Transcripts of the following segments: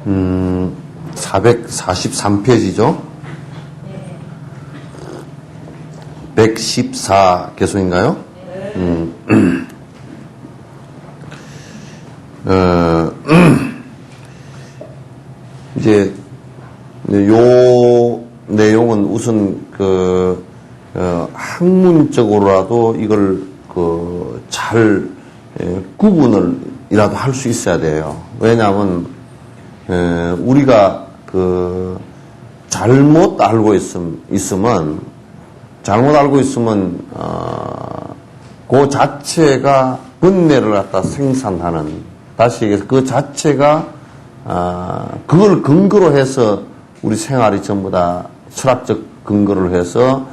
443페이지죠? 114 개소인가요? 이제, 요 내용은 우선, 학문적으로라도 이걸, 잘, 구분을이라도 할 수 있어야 돼요. 왜냐하면, 우리가, 잘못 알고 있으면, 그 자체가 번뇌를 갖다 생산하는, 다시 얘기해서 그 자체가, 그걸 근거로 해서 우리 생활이 전부 다 철학적 근거를 해서,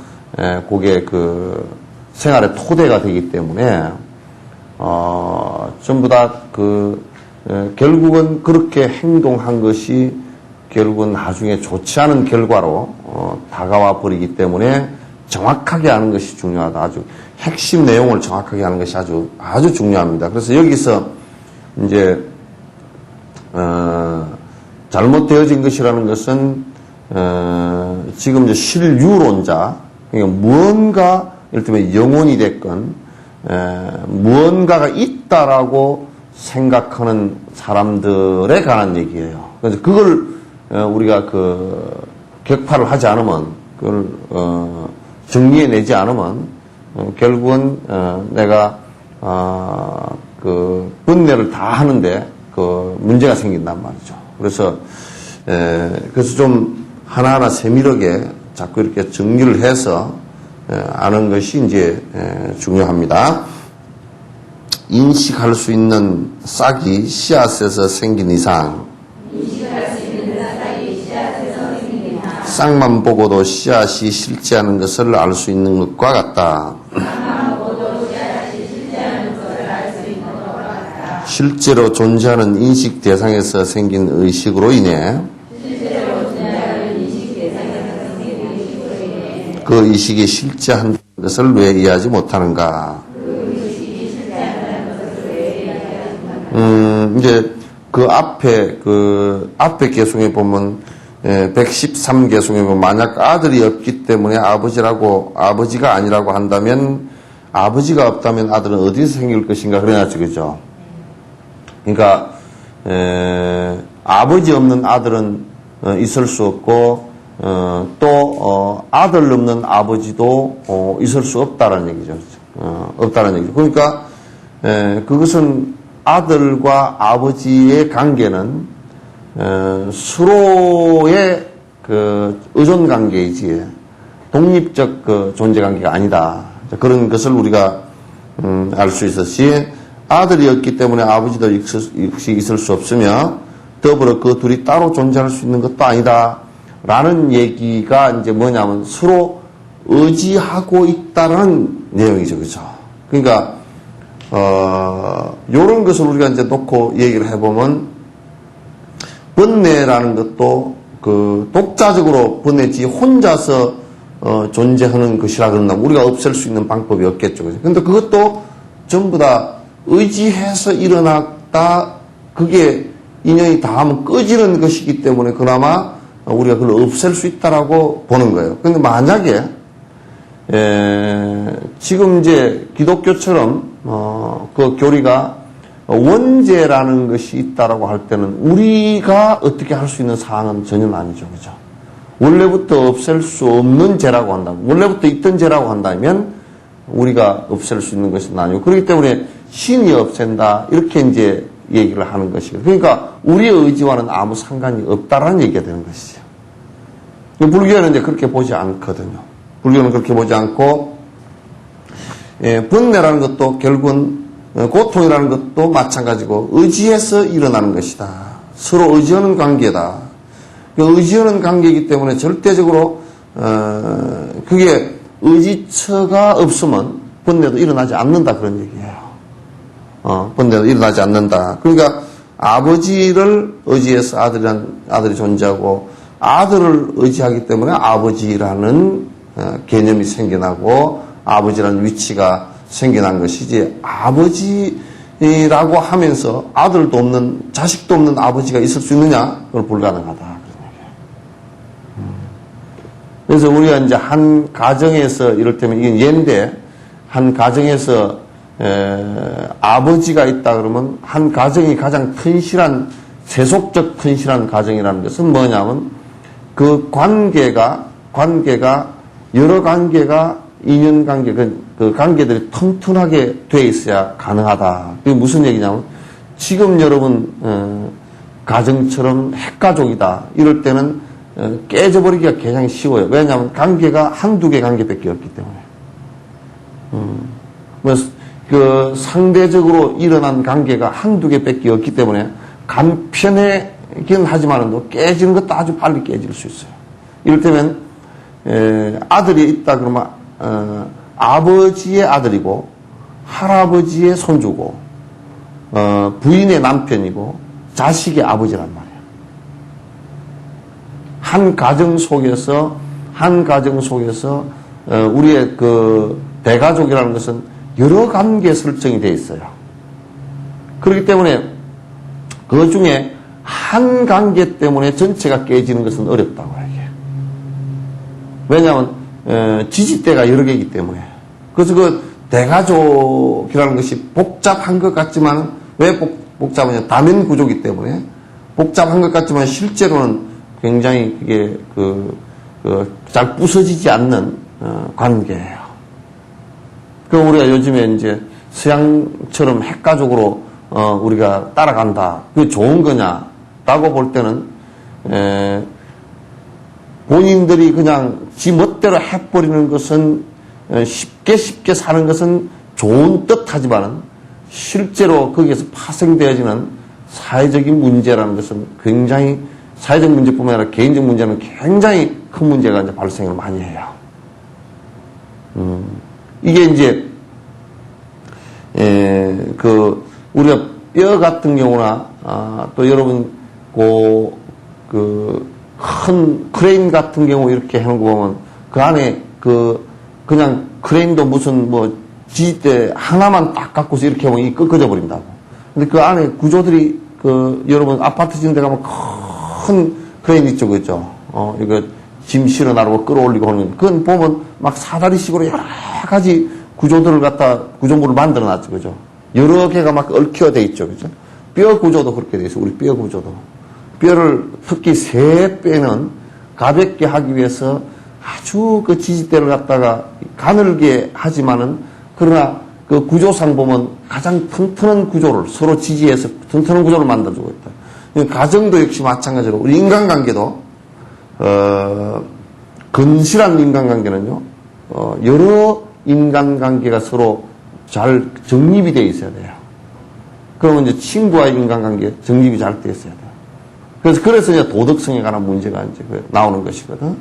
그게 생활의 토대가 되기 때문에, 전부 다 결국은 그렇게 행동한 것이 결국은 나중에 좋지 않은 결과로, 다가와 버리기 때문에 정확하게 아는 것이 중요하다. 아주 핵심 내용을 정확하게 아는 것이 아주 중요합니다. 그래서 여기서 이제, 잘못되어진 것이라는 것은, 지금 이제 실유론자, 그러니까 무언가, 이를테면 영혼이 됐건, 무언가가 있다라고 생각하는 사람들에 관한 얘기예요. 그래서 그걸, 우리가 격파를 하지 않으면, 그걸, 정리해내지 않으면, 결국은, 내가, 번뇌를 다 하는데, 문제가 생긴단 말이죠. 그래서 좀 하나하나 세밀하게 자꾸 이렇게 정리를 해서, 아는 것이 이제, 중요합니다. 인식할 수 있는 싹이 씨앗에서 생긴 이상, 싹만 보고도 씨앗이 실제하는 것을 알 수 있는 것과 같다. 실제로 존재하는 인식 대상에서 생긴 의식으로 인해 그 의식이 실제한 것을 왜 이해하지 못하는가? 이제 앞에 개송에 보면 113개송에 보면 만약 아들이 없기 때문에 아버지가 아니라고 한다면 아버지가 없다면 아들은 어디서 생길 것인가 그래놨죠, 그죠? 그러니까 아버지 없는 아들은 있을 수 없고 또 아들 없는 아버지도 있을 수 없다라는 얘기죠. 없다라는 얘기죠. 그러니까 그것은 아들과 아버지의 관계는 서로의 의존 관계이지 독립적 존재 관계가 아니다. 그런 것을 우리가 알 수 있었지. 아들이 없기 때문에 아버지도 역시 있을 수 없으며 더불어 그 둘이 따로 존재할 수 있는 것도 아니다. 라는 얘기가 이제 뭐냐면 서로 의지하고 있다는 내용이죠. 그죠? 그러니까, 요런 것을 우리가 이제 놓고 얘기를 해보면 번뇌라는 것도 독자적으로 번뇌지 혼자서 존재하는 것이라 그런다면 우리가 없앨 수 있는 방법이 없겠죠. 그죠? 근데 그것도 전부 다 의지해서 일어났다, 그게 인연이 닿으면 꺼지는 것이기 때문에 그나마 우리가 그걸 없앨 수 있다라고 보는 거예요. 근데 만약에, 지금 이제 기독교처럼, 그 교리가 원죄라는 것이 있다라고 할 때는 우리가 어떻게 할 수 있는 사항은 전혀 아니죠. 그죠? 원래부터 없앨 수 없는 죄라고 한다면, 원래부터 있던 죄라고 한다면 우리가 없앨 수 있는 것은 아니고, 그렇기 때문에 신이 없앤다, 이렇게 이제 얘기를 하는 것이고, 그러니까 우리의 의지와는 아무 상관이 없다라는 얘기가 되는 것이죠. 불교는 이제 그렇게 보지 않거든요. 불교는 그렇게 보지 않고, 번뇌라는 것도 결국은 고통이라는 것도 마찬가지고 의지해서 일어나는 것이다. 서로 의지하는 관계다. 의지하는 관계이기 때문에 절대적으로 그게 의지처가 없으면 번뇌도 일어나지 않는다, 그런 얘기예요. 번뇌도 일어나지 않는다. 그러니까 아버지를 의지해서 아들이 존재하고 아들을 의지하기 때문에 아버지라는 개념이 생겨나고 아버지라는 위치가 생겨난 것이지, 아버지의 이라고 하면서 아들도 없는, 자식도 없는 아버지가 있을 수 있느냐? 그걸 불가능하다. 그래서 우리가 이제 한 가정에서, 이를테면 이게 예인데, 한 가정에서, 아버지가 있다 그러면 한 가정이 가장 튼실한, 세속적 튼실한 가정이라는 것은 뭐냐면 그 관계가 여러 관계가 인연관계, 그 관계들이 튼튼하게 돼 있어야 가능하다. 그게 무슨 얘기냐면 지금 여러분 가정처럼 핵가족이다. 이럴 때는 깨져버리기가 굉장히 쉬워요. 왜냐하면 관계가 한두 개 관계밖에 없기 때문에. 그 상대적으로 일어난 관계가 한두 개밖에 없기 때문에 간편하긴 하지만은 깨지는 것도 아주 빨리 깨질 수 있어요. 이를테면 아들이 있다 그러면 아버지의 아들이고 할아버지의 손주고 부인의 남편이고 자식의 아버지란 말이에요. 한 가정 속에서 우리의 그 대가족이라는 것은 여러 관계 설정이 되어 있어요. 그렇기 때문에 그 중에 한 관계 때문에 전체가 깨지는 것은 어렵다고 해요. 왜냐하면 지지대가 여러 개이기 때문에. 그래서 그 대가족이라는 것이 복잡한 것 같지만 왜 복잡하냐? 다면구조이기 때문에 복잡한 것 같지만 실제로는 굉장히 그게 잘 부서지지 않는 관계예요. 그럼 우리가 요즘에 이제 서양처럼 핵가족으로 우리가 따라간다. 그게 좋은 거냐라고 볼 때는 본인들이 그냥 지 멋대로 해버리는 것은 쉽게 사는 것은 좋은 듯하지만은 실제로 거기에서 파생되어지는 사회적인 문제라는 것은 굉장히 사회적 문제뿐만 아니라 개인적 문제는 굉장히 큰 문제가 이제 발생을 많이 해요. 이게 이제 우리가 뼈 같은 경우나 또 여러분 큰 크레인 같은 경우 이렇게 하는 거 보면 그 안에 그냥 크레인도 무슨 지지대 하나만 딱 갖고서 이렇게 하면 이 꺾어져 버린다고. 근데 그 안에 구조들이 여러분 아파트 지는 데 가면 큰 크레인 있죠, 그죠? 이거 짐 실어 나르고 끌어올리고 하는 그건 보면 막 사다리식으로 여러 가지 구조들을 구조물을 만들어 놨죠, 그죠? 여러 개가 막 얽혀 돼 있죠, 그죠? 뼈 구조도 그렇게 돼 있어요, 우리 뼈 구조도. 뼈를 특히 새 뼈는 가볍게 하기 위해서 아주 그 지지대를 갖다가 가늘게 하지만은 그러나 그 구조상 보면 가장 튼튼한 구조를 서로 지지해서 튼튼한 구조를 만들어주고 있다. 가정도 역시 마찬가지로 우리 인간관계도 근실한 인간관계는요 여러 인간관계가 서로 잘 정립이 되어 있어야 돼요. 그러면 이제 친구와의 인간관계 정립이 잘 되어 있어야 돼요. 그래서 이제 도덕성에 관한 문제가 이제 나오는 것이거든.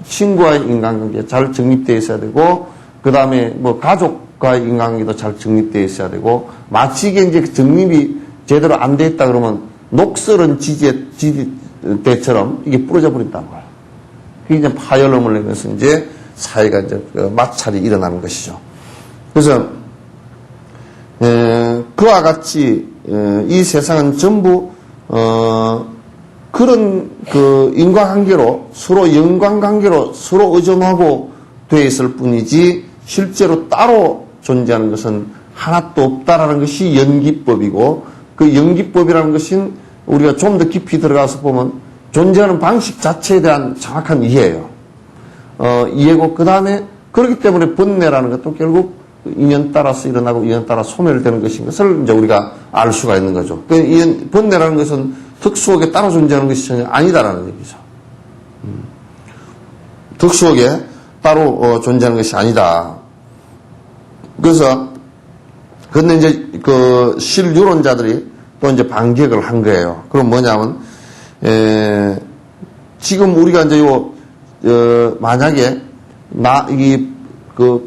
친구와의 인간관계 잘 정립되어 있어야 되고, 그 다음에 가족과의 인간관계도 잘 정립되어 있어야 되고, 마치 이게 이제 정립이 제대로 안 돼 있다 그러면 녹슬은 지지대처럼 이게 부러져 버린다는 거예요. 그게 이제 파열음을 내면서 이제 사회가 이제 마찰이 일어나는 것이죠. 그래서, 그와 같이, 이 세상은 전부, 그런 인과관계로 서로 연관관계로 서로 의존하고 되어 있을 뿐이지 실제로 따로 존재하는 것은 하나도 없다라는 것이 연기법이고 그 연기법이라는 것은 우리가 좀 더 깊이 들어가서 보면 존재하는 방식 자체에 대한 정확한 이해예요. 이해고 그 다음에 그렇기 때문에 번뇌라는 것도 결국 인연 따라서 일어나고 인연 따라 소멸되는 것인 것을 이제 우리가 알 수가 있는 거죠. 번뇌라는 것은 특수하게 따로 존재하는 것이 전혀 아니다라는 얘기죠. 특수하게 따로 존재하는 것이 아니다. 그래서 근데 이제 실유론자들이 또 이제 반격을 한 거예요. 그럼 뭐냐면 지금 우리가 이제 만약에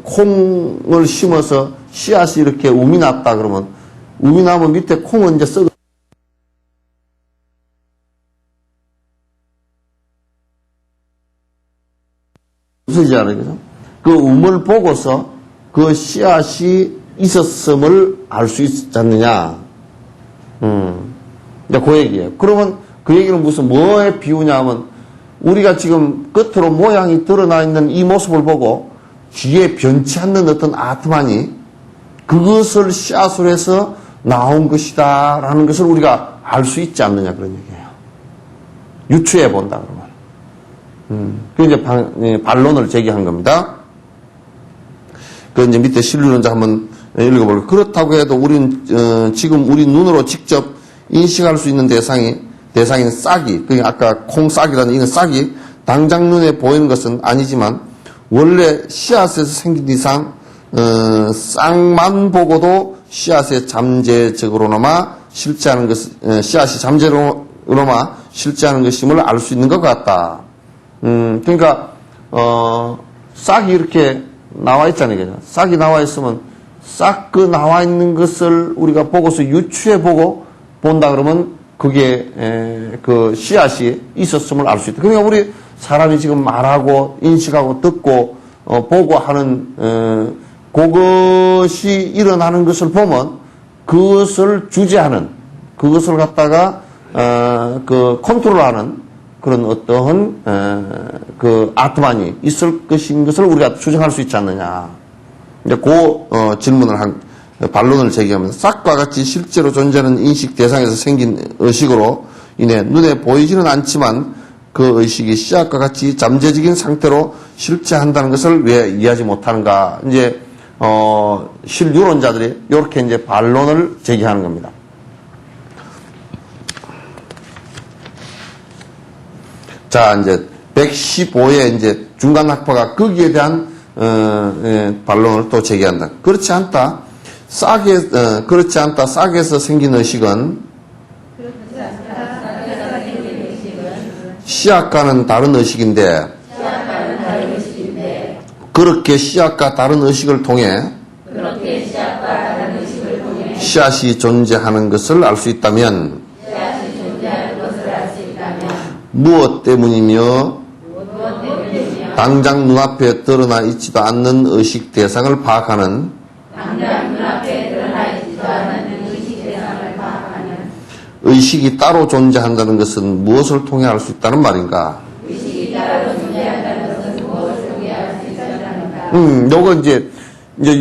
콩을 심어서 씨앗이 이렇게 움이 났다 그러면 움이 나면 밑에 콩은 이제 썩어. 부서지잖아요. 그죠? 그 움을 보고서 그 씨앗이 있었음을 알 수 있지 않느냐. 이제 그 얘기예요. 그러면 그 얘기는 뭐에 비유냐 하면 우리가 지금 끝으로 모양이 드러나 있는 이 모습을 보고 뒤에 변치 않는 어떤 아트만이 그것을 씨앗으로 해서 나온 것이다 라는 것을 우리가 알 수 있지 않느냐 그런 얘기예요. 유추해 본다 그러면. 그 이제 반론을 제기한 겁니다. 그 이제 밑에 신류론자 한번 읽어볼게요. 그렇다고 해도 우리는 지금 우리 눈으로 직접 인식할 수 있는 대상인 싹이, 그 아까 콩싹이라는 이건 싹이 당장 눈에 보이는 것은 아니지만 원래 씨앗에서 생긴 이상 싹만 보고도 씨앗의 잠재적으로나마 실제하는 것, 씨앗이 잠재로나마 실제하는 것임을 알 수 있는 것 같다. 그러니까 싹이 이렇게 나와 있잖아요. 싹이 나와 있으면 싹 그 나와 있는 것을 우리가 보고서 유추해 보고 본다 그러면 그게 그 씨앗이 있었음을 알 수 있다. 그러니까 우리 사람이 지금 말하고 인식하고 듣고 보고 하는 그것이 일어나는 것을 보면 그것을 주재하는 그것을 갖다가 그 컨트롤하는 그런 어떠한 그 아트만이 있을 것인 것을 우리가 추정할 수 있지 않느냐. 이제 그 질문을 한 반론을 제기하면서 싹과 같이 실제로 존재하는 인식 대상에서 생긴 의식으로 인해 눈에 보이지는 않지만 그 의식이 씨앗과 같이 잠재적인 상태로 실제한다는 것을 왜 이해하지 못하는가. 이제 실유론자들이 이렇게 이제 반론을 제기하는 겁니다. 자, 이제 115의 이제 중간 학파가 거기에 대한 반론을 또 제기한다. 그렇지 않다. 그렇지 않다. 싹에서 생긴 의식은 씨앗과는 다른 의식인데 그렇게 씨앗과 다른 의식을 통해 씨앗이 존재하는 것을 알 수 있다면 무엇 때문이며 당장 눈앞에 드러나 있지도 않는 의식 대상을 파악하는 의식이 따로 존재한다는 것은 무엇을 통해 알 수 있다는 말인가? 요거 이제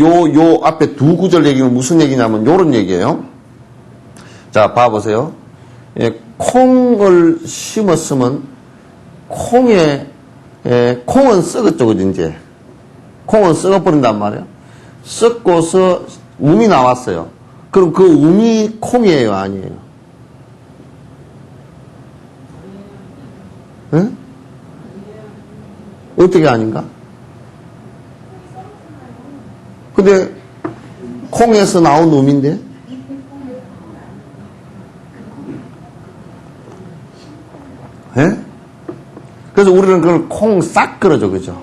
요 앞에 두 구절 얘기는 무슨 얘기냐면 요런 얘기예요. 자, 봐보세요. 예, 콩을 심었으면 콩은 썩었죠, 그죠, 이제. 콩은 썩어버린단 말이에요. 썩고서 움이 나왔어요. 그럼 그 움이 콩이에요, 아니에요? 응? 어떻게 아닌가? 근데 콩에서 나온 움인데? 예? 그래서 우리는 그걸 콩싹 그러죠, 그죠?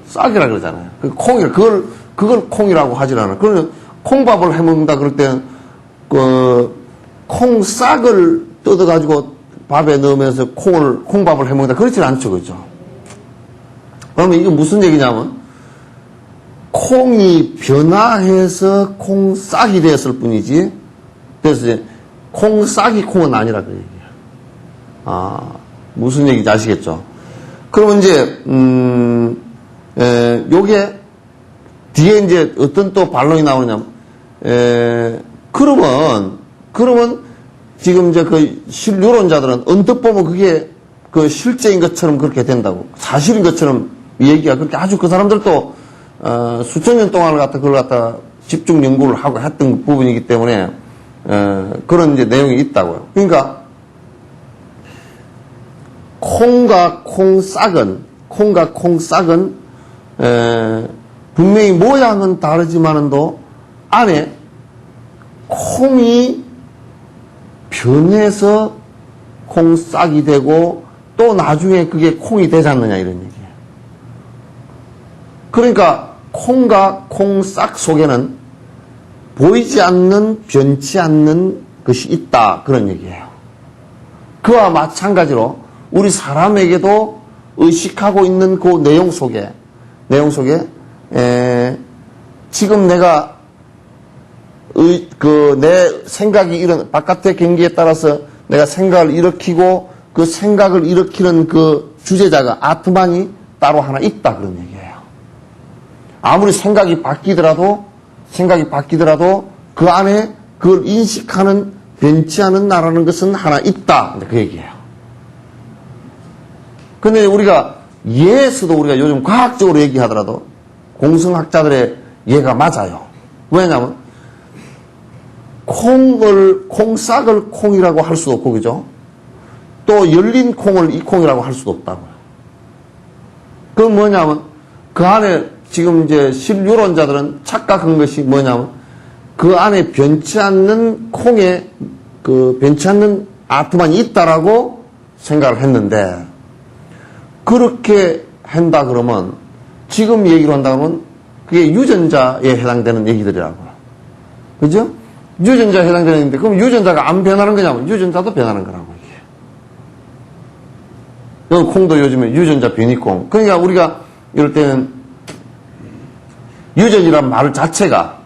싹이라 그러잖아요. 그걸 콩이라고 하질 않아요. 그러면 콩밥을 해먹는다 그럴 때는, 콩싹을 뜯어가지고 밥에 넣으면서 콩밥을 해먹는다. 그렇진 않죠, 그죠? 그러면 이게 무슨 얘기냐면, 콩이 변화해서 콩싹이 되었을 뿐이지, 그래서 이제 콩싹이 콩은 아니라 그 얘기예요. 무슨 얘기인지 아시겠죠? 그러면 이제, 요게, 뒤에 이제 어떤 또 반론이 나오느냐면, 그러면, 지금 이제 그 실유론자들은 언뜻 보면 그게 그 실제인 것처럼 그렇게 된다고. 사실인 것처럼 얘기가 그렇게 아주 그 사람들도, 수천 년 동안을 그걸 갖다 집중 연구를 하고 했던 부분이기 때문에, 그런 이제 내용이 있다고요. 그러니까, 콩과 콩싹은 분명히 모양은 다르지만은도 안에 콩이 변해서 콩싹이 되고 또 나중에 그게 콩이 되지 않느냐 이런 얘기예요. 그러니까 콩과 콩싹 속에는 보이지 않는 변치 않는 것이 있다 그런 얘기예요. 그와 마찬가지로 우리 사람에게도 의식하고 있는 그 내용 속에 지금 내가 내 생각이 바깥의 경기에 따라서 내가 생각을 일으키고 그 생각을 일으키는 그 주제자가 아트만이 따로 하나 있다 그런 얘기예요. 아무리 생각이 바뀌더라도 그 안에 그걸 인식하는 변치 않은 나라는 것은 하나 있다. 그 얘기예요. 근데 우리가 예에서도 우리가 요즘 과학적으로 얘기하더라도 공성학자들의 예가 맞아요. 왜냐하면 콩싹을 콩이라고 할 수도 없고, 그죠? 또 열린 콩을 이 콩이라고 할 수도 없다고요. 그건 뭐냐면 그 안에 지금 이제 실유론자들은 착각한 것이 뭐냐면 그 안에 변치 않는 콩에 그 변치 않는 아트만이 있다라고 생각을 했는데, 그렇게 한다 그러면 지금 얘기로 한다 그러면 그게 유전자에 해당되는 얘기들이라고요. 그죠? 유전자에 해당되는 얘기인데 그럼 유전자가 안 변하는 거냐면 유전자도 변하는 거라고 얘기해요. 이건 콩도 요즘에 유전자 변이콩. 그러니까 우리가 이럴 때는 유전이란 말 자체가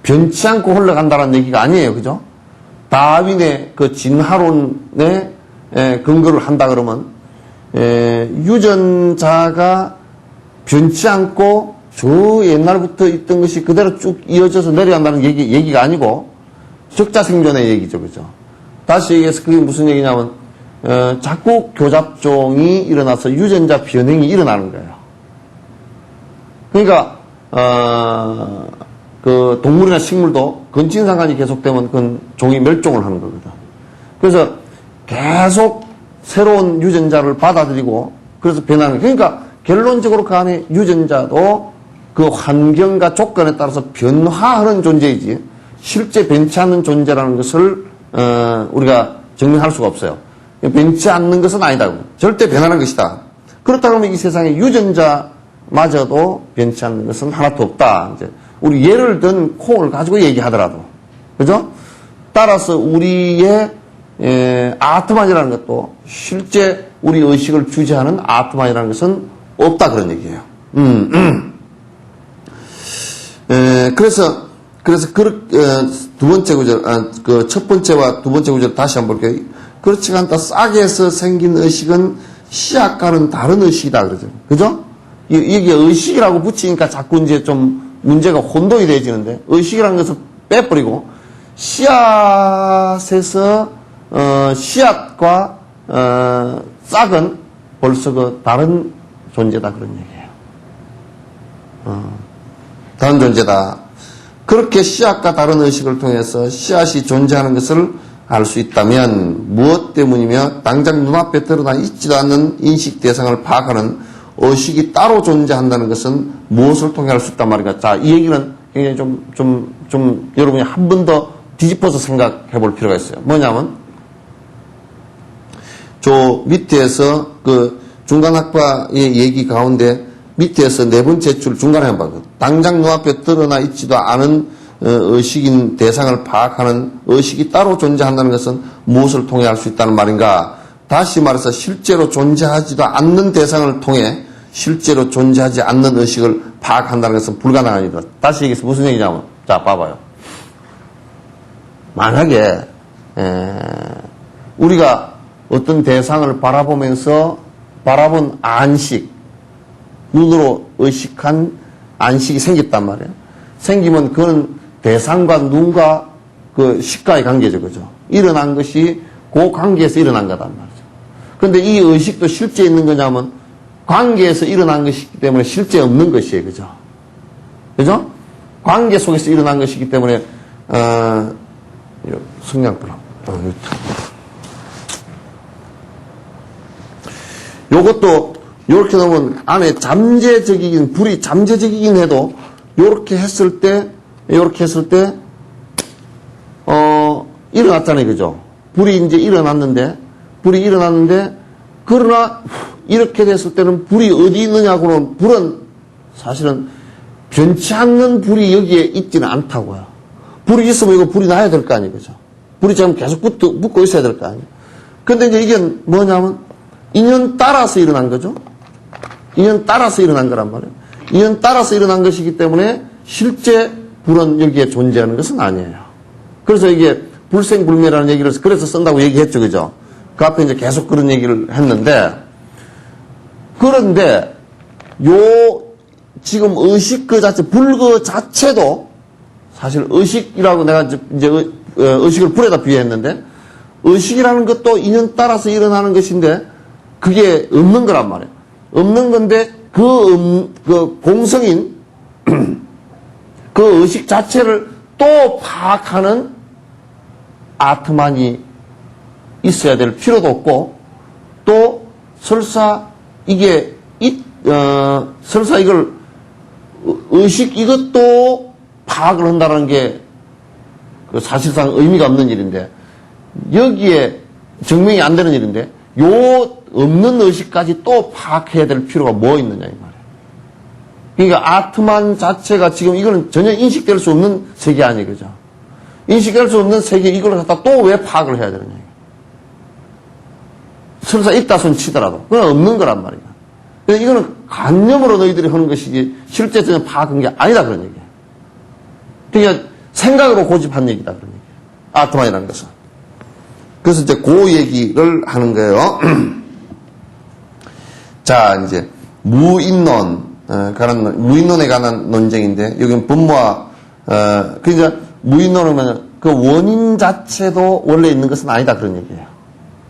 변치 않고 흘러간다는 얘기가 아니에요. 그죠? 다윈의 그 진화론에 근거를 한다 그러면 유전자가 변치 않고 저 옛날부터 있던 것이 그대로 쭉 이어져서 내려간다는 얘기가 아니고 적자생존의 얘기죠. 그죠? 다시 얘기해서 그게 무슨 얘기냐면 자꾸 교잡종이 일어나서 유전자 변형이 일어나는 거예요. 그러니까 그 동물이나 식물도 근친상간이 계속되면 그건 종이 멸종을 하는 거거든. 그래서 계속 새로운 유전자를 받아들이고 그래서 변하는 거예요. 그러니까 결론적으로 그 안에 유전자도 그 환경과 조건에 따라서 변화하는 존재이지 실제 변치 않는 존재라는 것을 우리가 증명할 수가 없어요. 변치 않는 것은 아니다. 절대 변하는 것이다. 그렇다 그러면 이 세상에 유전자마저도 변치 않는 것은 하나도 없다. 이제 우리 예를 든 콩을 가지고 얘기하더라도, 그죠? 따라서 우리의 아트만이라는 것도 실제 우리 의식을 주재하는 아트만이라는 것은 없다 그런 얘기예요. 그래서 두 번째 구절, 그 첫 번째와 두 번째 구절 다시 한번 볼게요. 그렇지가 않다. 싹에서 생긴 의식은 씨앗과는 다른 의식이다 그러죠. 그죠? 이게 의식이라고 붙이니까 자꾸 이제 좀 문제가 혼돈이 되어지는데, 의식이라는 것을 빼버리고 씨앗에서 씨앗과 싹은 벌써 그 다른 존재다 그런 얘기예요. 다른 존재다. 그렇게 씨앗과 다른 의식을 통해서 씨앗이 존재하는 것을 알 수 있다면 무엇 때문이며 당장 눈앞에 드러나 있지도 않는 인식 대상을 파악하는 의식이 따로 존재한다는 것은 무엇을 통해 알 수 있단 말인가. 자, 이 얘기는 굉장히 좀 여러분이 한 번 더 뒤집어서 생각해 볼 필요가 있어요. 뭐냐면 저 밑에서 그 중간학파의 얘기 가운데 밑에서 네 번째 줄 중간에 한번 봐요. 당장 눈앞에 드러나 있지도 않은 의식인 대상을 파악하는 의식이 따로 존재한다는 것은 무엇을 통해 알 수 있다는 말인가? 다시 말해서 실제로 존재하지도 않는 대상을 통해 실제로 존재하지 않는 의식을 파악한다는 것은 불가능한 일이다. 다시 얘기해서 무슨 얘기냐면, 자, 봐봐요. 만약에 우리가 어떤 대상을 바라보면서 바라본 안식, 눈으로 의식한 안식이 생겼단 말이에요. 생기면 그건 대상과 눈과 그 식과의 관계죠. 그죠? 일어난 것이 그 관계에서 일어난 거단 말이죠. 그런데 이 의식도 실제 있는 거냐면 관계에서 일어난 것이기 때문에 실제 없는 것이에요. 그죠? 그죠? 관계 속에서 일어난 것이기 때문에 성냥불 요것도 요렇게 놓으면 안에 불이 잠재적이긴 해도 요렇게 했을 때 일어났잖아요. 그죠? 불이 일어났는데 그러나 이렇게 됐을 때는 불이 어디 있느냐고는 불은 사실은 변치 않는 불이 여기에 있지는 않다고요. 불이 있으면 이거 불이 나야 될 거 아니에요. 그죠? 불이 지금 계속 붙고 있어야 될 거 아니에요. 근데 이제 이게 뭐냐면 인연 따라서 일어난 거죠. 인연 따라서 일어난 거란 말이에요. 인연 따라서 일어난 것이기 때문에 실제 불은 여기에 존재하는 것은 아니에요. 그래서 이게 불생불멸이라는 얘기를 그래서 쓴다고 얘기했죠. 그죠? 그 앞에 이제 계속 그런 얘기를 했는데, 그런데 지금 의식 그 자체, 불 그 자체도 사실 의식이라고 내가 이제 의식을 불에다 비유했는데, 의식이라는 것도 인연 따라서 일어나는 것인데, 그게 없는 거란 말이에요. 없는 건데, 그 공성인, 그 의식 자체를 또 파악하는 아트만이 있어야 될 필요도 없고, 또 설사 이게 설사 이걸 의식 이것도 파악을 한다는 게 사실상 의미가 없는 일인데, 여기에 증명이 안 되는 일인데, 요 없는 의식까지 또 파악해야 될 필요가 뭐 있느냐 이 말이에요. 그러니까 아트만 자체가 지금 이거는 전혀 인식될 수 없는 세계 아니에요. 그죠? 인식될 수 없는 세계 이걸 갖다 또 왜 파악을 해야 되느냐. 설사 있다 손 치더라도 그건 없는 거란 말이야. 그래서 이거는 관념으로 너희들이 하는 것이지 실제 전혀 파악한 게 아니다 그런 얘기예요. 그러니까 생각으로 고집한 얘기다 그런 얘기예요. 아트만이라는 것은. 그래서 이제 그 얘기를 하는 거예요. 자, 이제 무인론에 관한 논쟁인데, 여기는 분모와 그러니까 무인론은 그 원인 자체도 원래 있는 것은 아니다 그런 얘기예요.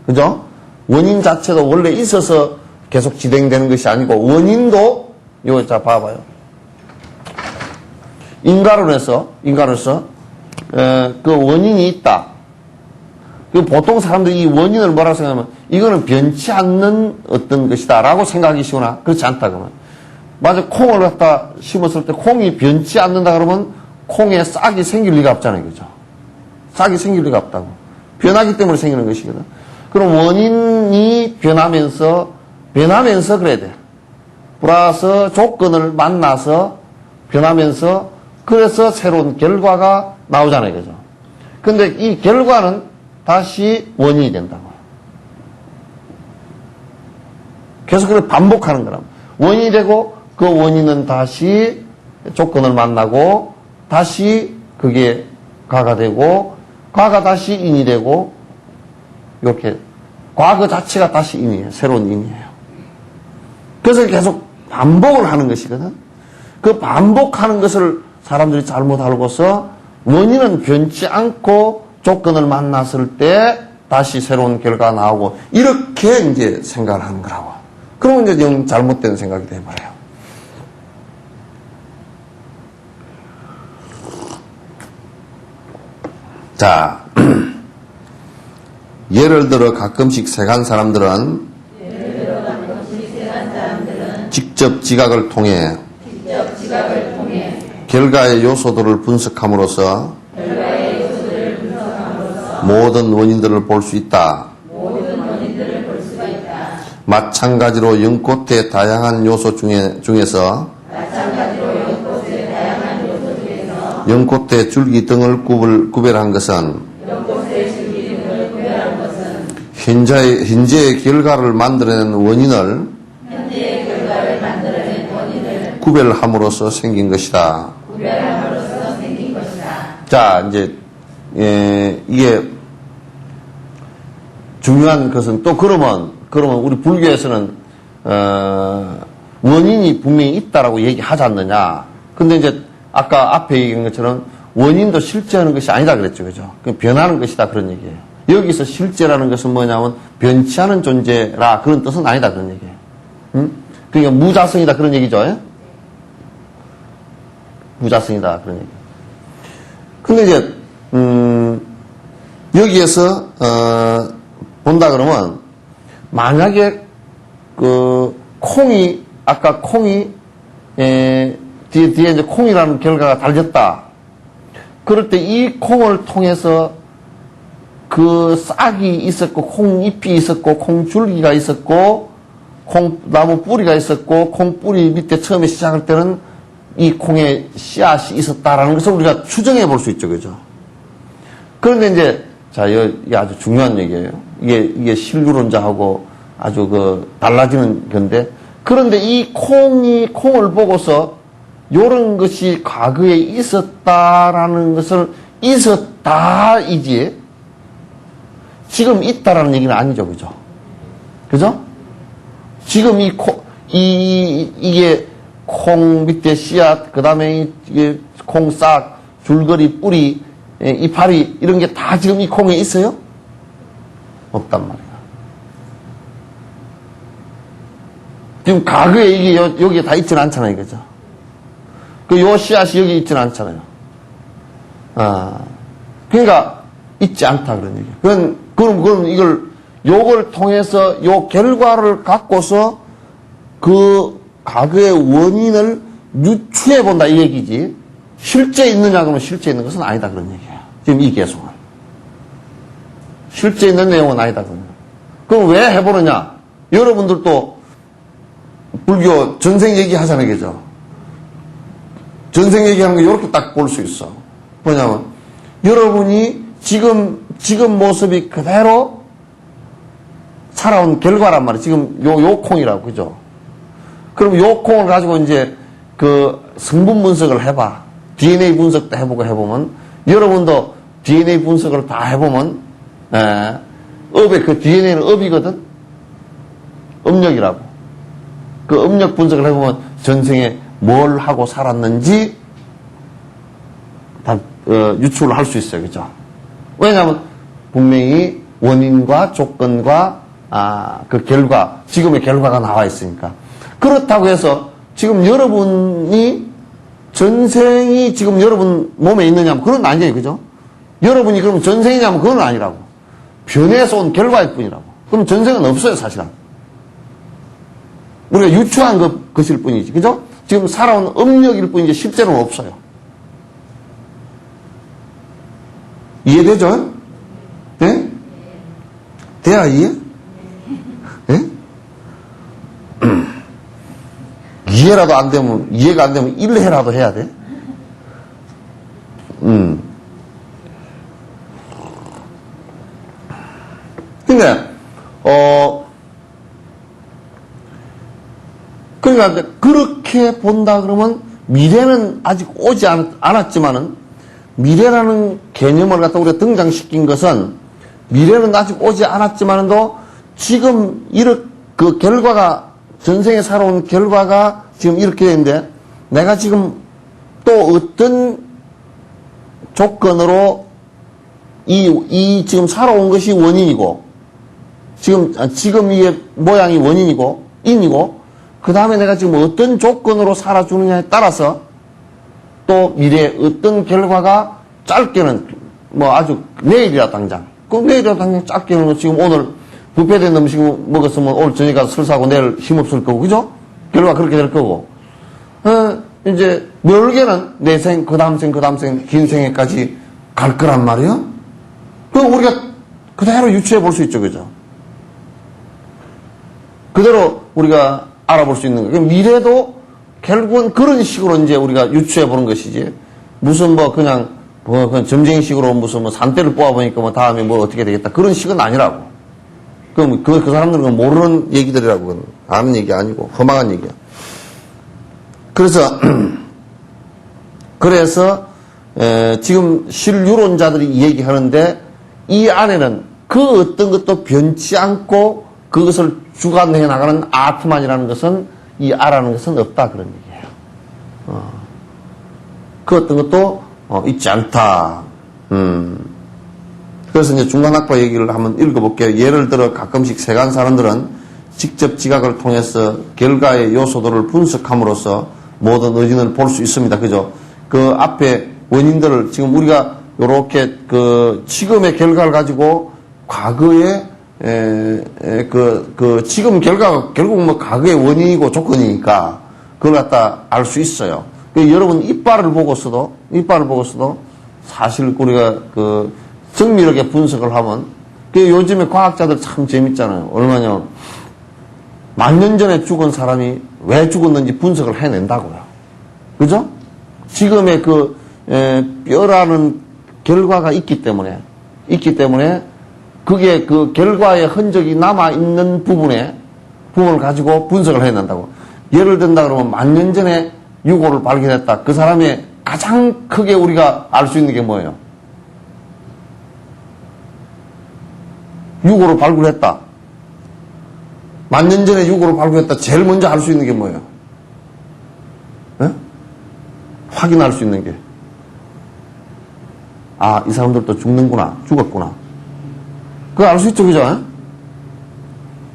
그죠? 원인 자체도 원래 있어서 계속 진행되는 것이 아니고, 원인도 이거 자 봐봐요. 인과론에서 그 원인이 있다. 보통 사람들이 이 원인을 뭐라고 생각하면 이거는 변치 않는 어떤 것이다라고 생각하기 쉬우나 그렇지 않다 그러면, 맞아, 콩을 갖다 심었을 때 콩이 변치 않는다 그러면 콩에 싹이 생길 리가 없잖아요. 그죠? 싹이 생길 리가 없다고. 변하기 때문에 생기는 것이거든. 그럼 원인이 변하면서 그래야 돼. 플러스 조건을 만나서 변하면서 그래서 새로운 결과가 나오잖아요. 그죠? 근데 이 결과는 다시 원인이 된다고. 계속 그걸 반복하는 거라. 원인이 되고 그 원인은 다시 조건을 만나고 다시 그게 과가 되고 과가 다시 인이 되고 이렇게 과거 자체가 다시 인이에요. 새로운 인이에요. 그래서 계속 반복을 하는 것이거든. 그 반복하는 것을 사람들이 잘못 알고서 원인은 변치 않고 조건을 만났을 때 다시 새로운 결과가 나오고 이렇게 이제 생각을 하는 거라고. 그러면 이제 영 잘못된 생각이 돼버려요. 자, 예를 들어 가끔씩 색한 사람들은 직접 지각을 통해 결과의 요소들을 분석함으로써 모든 원인들을 볼 수 있다. 마찬가지로 연꽃의 다양한 요소 중에서 연꽃의 줄기 등을 구별한 것은 현재의 결과를 만들어낸 원인을 구별함으로써 생긴 것이다. 자, 이제 이게 중요한 것은 또 그러면 우리 불교에서는 원인이 분명히 있다라고 얘기하지 않느냐. 근데 이제 아까 앞에 얘기한 것처럼 원인도 실제하는 것이 아니다 그랬죠. 그죠? 변하는 것이다 그런 얘기예요. 여기서 실제라는 것은 뭐냐면 변치 않은 존재라 그런 뜻은 아니다 그런 얘기예요. 그러니까 무자성이다 그런 얘기죠. 예? 무자성이다 그런 얘기. 근데 이제 여기에서 본다 그러면 만약에 그 콩이 아까 콩이 뒤에 이제 콩이라는 결과가 달렸다. 그럴 때 이 콩을 통해서 그 싹이 있었고 콩잎이 있었고 콩줄기가 있었고 콩나무 뿌리가 있었고 콩뿌리 밑에 처음에 시작할 때는 이 콩에 씨앗이 있었다라는 것을 우리가 추정해 볼 수 있죠. 그죠? 그런데 이제 자, 이게 아주 중요한 얘기예요. 이게 실유론자하고 아주 달라지는 건데, 그런데 이 콩을 보고서 요런 것이 과거에 있었다라는 것을 있었다이지 지금 있다라는 얘기는 아니죠. 그죠? 그죠? 지금 이게 콩 밑에 씨앗, 그 다음에 이게 콩싹, 줄거리, 뿌리, 이파리, 이런 게 다 지금 이 콩에 있어요? 없단 말이야. 지금 과거에 이게 여기에 다 있지는 않잖아요. 그죠? 요 씨앗이 여기 있지는 않잖아요. 그러니까 있지 않다 그런 얘기예요. 그럼 요걸 통해서 요 결과를 갖고서 그 과거의 원인을 유추해 본다 이 얘기지. 실제 있느냐 그러면 실제 있는 것은 아니다 그런 얘기예요. 지금 이 개송은. 실제 있는 내용은 아니다 그런 거예요. 그럼 왜 해보느냐? 여러분들도 불교 전생 얘기 하잖아요. 그죠? 전생 얘기하는 거 이렇게 딱 볼 수 있어. 뭐냐면 여러분이 지금 모습이 그대로 살아온 결과란 말이에요. 지금 요 콩이라고, 그죠? 그럼 요 콩을 가지고 이제 그 성분 분석을 해봐. DNA 분석도 해보고 해보면, 여러분도 DNA 분석을 다 해보면, 업의 그 DNA는 업이거든? 업력이라고. 그 업력 분석을 해보면 전생에 뭘 하고 살았는지 다 유추를 할 수 있어요. 그죠? 왜냐하면 분명히 원인과 조건과 그 결과, 지금의 결과가 나와 있으니까. 그렇다고 해서 지금 여러분이 전생이 지금 여러분 몸에 있느냐면 그건 아니에요. 그죠? 여러분이 그럼 전생이냐면 그건 아니라고. 변해서 온 결과일 뿐이라고. 그럼 전생은 없어요. 사실은. 우리가 유추한 것일 뿐이지. 그죠? 지금 살아온 업력일 뿐이지 실제로는 없어요. 이해되죠? 네? 돼야 이해? 네? 이해가 안 되면 1회라도 해야 돼? 그러니까 그렇게 본다 그러면 미래는 아직 오지 않았지만은 미래라는 개념을 갖다 우리가 등장시킨 것은 미래는 아직 오지 않았지만도 지금 그 결과가 전생에 살아온 결과가 지금 이렇게 되는데 내가 지금 또 어떤 조건으로 이 지금 살아온 것이 원인이고 지금 이게 모양이 원인이고 인이고 그 다음에 내가 지금 어떤 조건으로 살아주느냐에 따라서 또 미래에 어떤 결과가 짧게는 뭐 아주 내일이라 당장 짧게는 지금 오늘 부패된 음식 먹었으면 오늘 저녁에 가서 설사하고 내일 힘없을 거고 그죠? 결과 그렇게 될 거고 이제 멀게는 내 생, 그 다음 생, 긴 생에까지 갈 거란 말이에요? 그럼 우리가 그대로 유추해 볼 수 있죠. 그죠? 그대로 우리가 알아볼 수 있는 거예요. 미래도 결국은 그런 식으로 이제 우리가 유추해 보는 것이지. 무슨 그냥 점쟁이식으로 무슨 산대를 뽑아보니까 다음에 어떻게 되겠다. 그런 식은 아니라고. 그럼 그 사람들은 모르는 얘기들이라고. 그건 아는 얘기 아니고 험악한 얘기야. 그래서 지금 실유론자들이 얘기하는데 이 안에는 그 어떤 것도 변치 않고 그것을 주관해 나가는 아트만이라는 것은 이 아라는 것은 없다 그런 얘기예요. 그 어떤 것도 있지 않다. 그래서 이제 중간학파 얘기를 한번 읽어볼게요. 예를 들어 가끔씩 세간 사람들은 직접 지각을 통해서 결과의 요소들을 분석함으로써 모든 의진을 볼 수 있습니다. 그죠? 그 앞에 원인들을 지금 우리가 요렇게 지금의 결과를 가지고 과거의 지금 결과가 결국 과거의 원인이고 조건이니까 그걸 갖다 알 수 있어요. 여러분 이빨을 보고서도 사실 우리가 정밀하게 분석을 하면 요즘에 과학자들 참 재밌잖아요. 얼마냐 10,000년 전에 죽은 사람이 왜 죽었는지 분석을 해낸다고요. 그죠? 지금의 뼈라는 결과가 있기 때문에 그게 그 결과의 흔적이 남아있는 부분을 가지고 분석을 해낸다고. 예를 든다 그러면 10,000년 전에 유고를 발견했다. 그 사람의 가장 크게 우리가 알 수 있는 게 뭐예요? 유고를 발굴했다. 10,000년 전에 유고를 발굴했다. 제일 먼저 알 수 있는 게 뭐예요? 네? 확인할 수 있는 게. 아, 이 사람들도 죽는구나. 죽었구나. 그거 알 수 있죠, 그죠?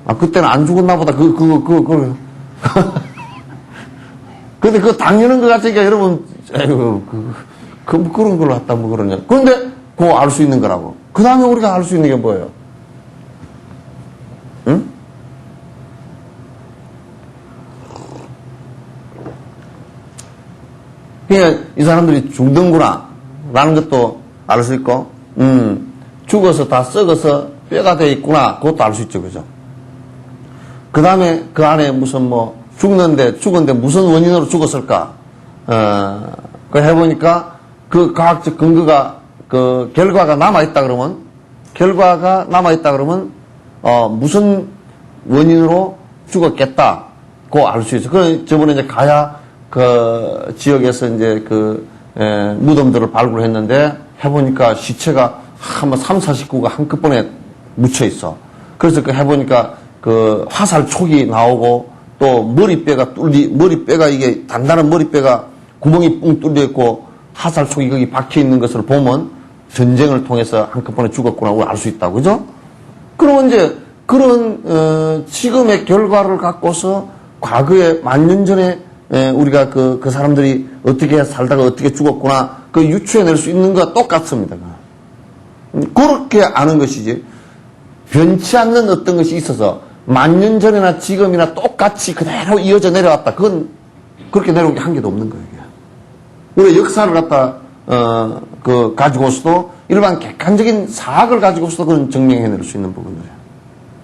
아, 그때는 안 죽었나 보다. 그거. 근데 그거 당연한 것 같으니까 여러분, 에휴, 그런 걸로 갖다 뭐 그러냐. 그런데 그거 알 수 있는 거라고. 그 다음에 우리가 알 수 있는 게 뭐예요? 응? 그러니까 이 사람들이 죽는구나. 라는 것도 알 수 있고, 죽어서 다 썩어서 뼈가 돼 있구나. 그것도 알 수 있죠, 그죠? 그 다음에 그 안에 무슨 죽었는데 무슨 원인으로 죽었을까? 그 해보니까 그 과학적 근거가, 그 결과가 남아있다 그러면, 무슨 원인으로 죽었겠다. 그거 알 수 있어. 그 저번에 이제 가야 그 지역에서 이제 무덤들을 발굴했는데 해보니까 시체가 한 3-40구가 한꺼번에 묻혀 있어. 그래서 해보니까 그 화살 촉이 나오고 또 머리뼈가 이게 단단한 머리뼈가 구멍이 뿡 뚫려 있고 화살 촉이 거기 박혀 있는 것을 보면 전쟁을 통해서 한꺼번에 죽었구나 알 수 있다고, 그죠? 그러면 이제 그런 지금의 결과를 갖고서 과거에 10,000년 전에 우리가 그 사람들이 어떻게 살다가 어떻게 죽었구나 그 유추해낼 수 있는 것과 똑같습니다. 그렇게 아는 것이지 변치 않는 어떤 것이 있어서 10,000년 전이나 지금이나 똑같이 그대로 이어져 내려왔다. 그건 그렇게 내려온 게 한 개도 없는 거예요. 우리 역사를 갖다 가지고서도 일반 객관적인 사학을 가지고서도 그건 증명해낼 수 있는 부분들이에요.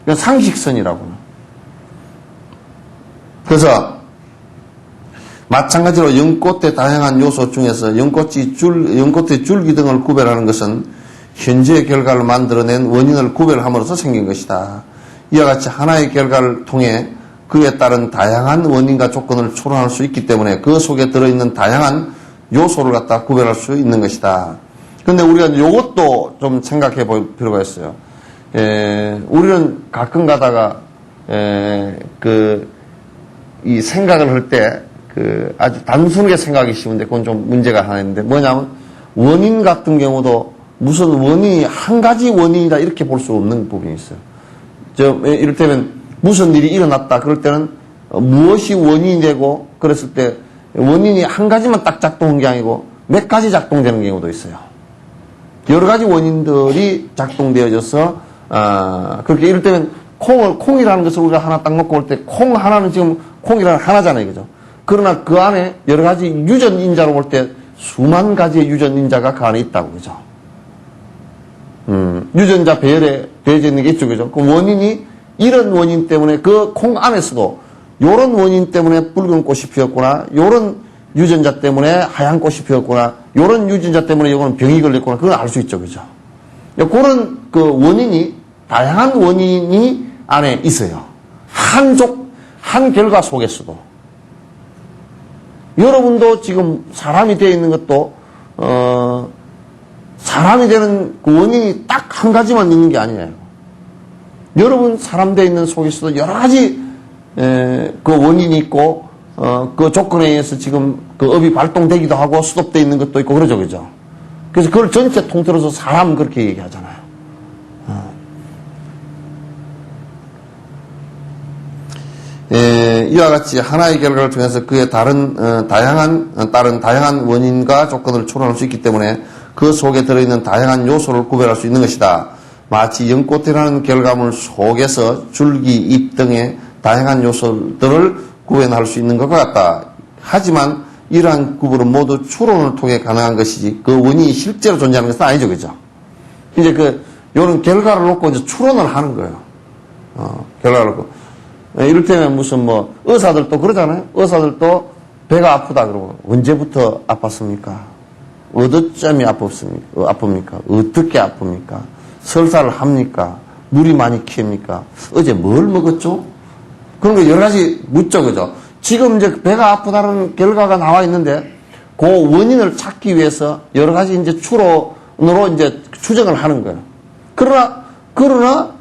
그러니까 상식선이라고는. 그래서 마찬가지로 연꽃의 다양한 요소 중에서 연꽃의 줄기 등을 구별하는 것은 현재의 결과를 만들어낸 원인을 구별함으로써 생긴 것이다. 이와 같이 하나의 결과를 통해 그에 따른 다양한 원인과 조건을 추론할 수 있기 때문에 그 속에 들어있는 다양한 요소를 갖다 구별할 수 있는 것이다. 그런데 우리가 이것도 좀 생각해 볼 필요가 있어요. 우리는 가끔 가다가 이 생각을 할 때 아주 단순하게 생각이 쉬운데 그건 좀 문제가 하나 있는데 뭐냐면 원인 같은 경우도 무슨 원인이 한 가지 원인이다 이렇게 볼 수 없는 부분이 있어요. 이를테면 무슨 일이 일어났다 그럴 때는 무엇이 원인이 되고 그랬을 때 원인이 한 가지만 딱 작동한 게 아니고 몇 가지 작동되는 경우도 있어요. 여러 가지 원인들이 작동되어져서 그렇게 이를테면 콩이라는 것을 우리가 하나 딱 먹고 올 때 콩 하나는 지금 콩이라는 하나잖아요, 그죠? 그러나 그 안에 여러 가지 유전인자로 볼 때 수만 가지의 유전인자가 그 안에 있다고, 그죠? 유전자 배열에 되어져 있는 게 있죠, 그죠? 그 원인이 이런 원인 때문에 그 콩 안에서도 요런 원인 때문에 붉은 꽃이 피었구나, 요런 유전자 때문에 하얀 꽃이 피었구나, 요런 유전자 때문에 요거는 병이 걸렸구나, 그걸 알 수 있죠, 그죠? 그런 그 원인이, 다양한 원인이 안에 있어요. 한 결과 속에서도. 여러분도 지금 사람이 되어 있는 것도, 사람이 되는 그 원인이 딱 한 가지만 있는 게 아니에요. 여러분 사람 되어 있는 속에서도 여러 가지, 그 원인이 있고, 그 조건에 의해서 지금 그 업이 발동되기도 하고 수독되어 있는 것도 있고 그러죠, 그죠? 그래서 그걸 전체 통틀어서 사람 그렇게 얘기하잖아요. 이와 같이 하나의 결과를 통해서 그의 다른 다양한 원인과 조건을 추론할 수 있기 때문에 그 속에 들어있는 다양한 요소를 구별할 수 있는 것이다. 마치 연꽃이라는 결과물 속에서 줄기, 잎 등의 다양한 요소들을 구별할 수 있는 것과 같다. 하지만 이러한 구분은 모두 추론을 통해 가능한 것이지 그 원인이 실제로 존재하는 것은 아니죠, 그죠? 이제 요런 결과를 놓고 이제 추론을 하는 거예요. 결과를 놓고. 이를테면 무슨 의사들도 그러잖아요. 의사들도 배가 아프다 그러고 언제부터 아팠습니까? 어디쯤이 아픕니까? 어떻게 아픕니까? 설사를 합니까? 물이 많이 켭니까? 어제 뭘 먹었죠? 그런 거 여러 가지 묻죠, 그죠? 지금 이제 배가 아프다는 결과가 나와 있는데 그 원인을 찾기 위해서 여러 가지 이제 추론으로 이제 추정을 하는 거예요. 그러나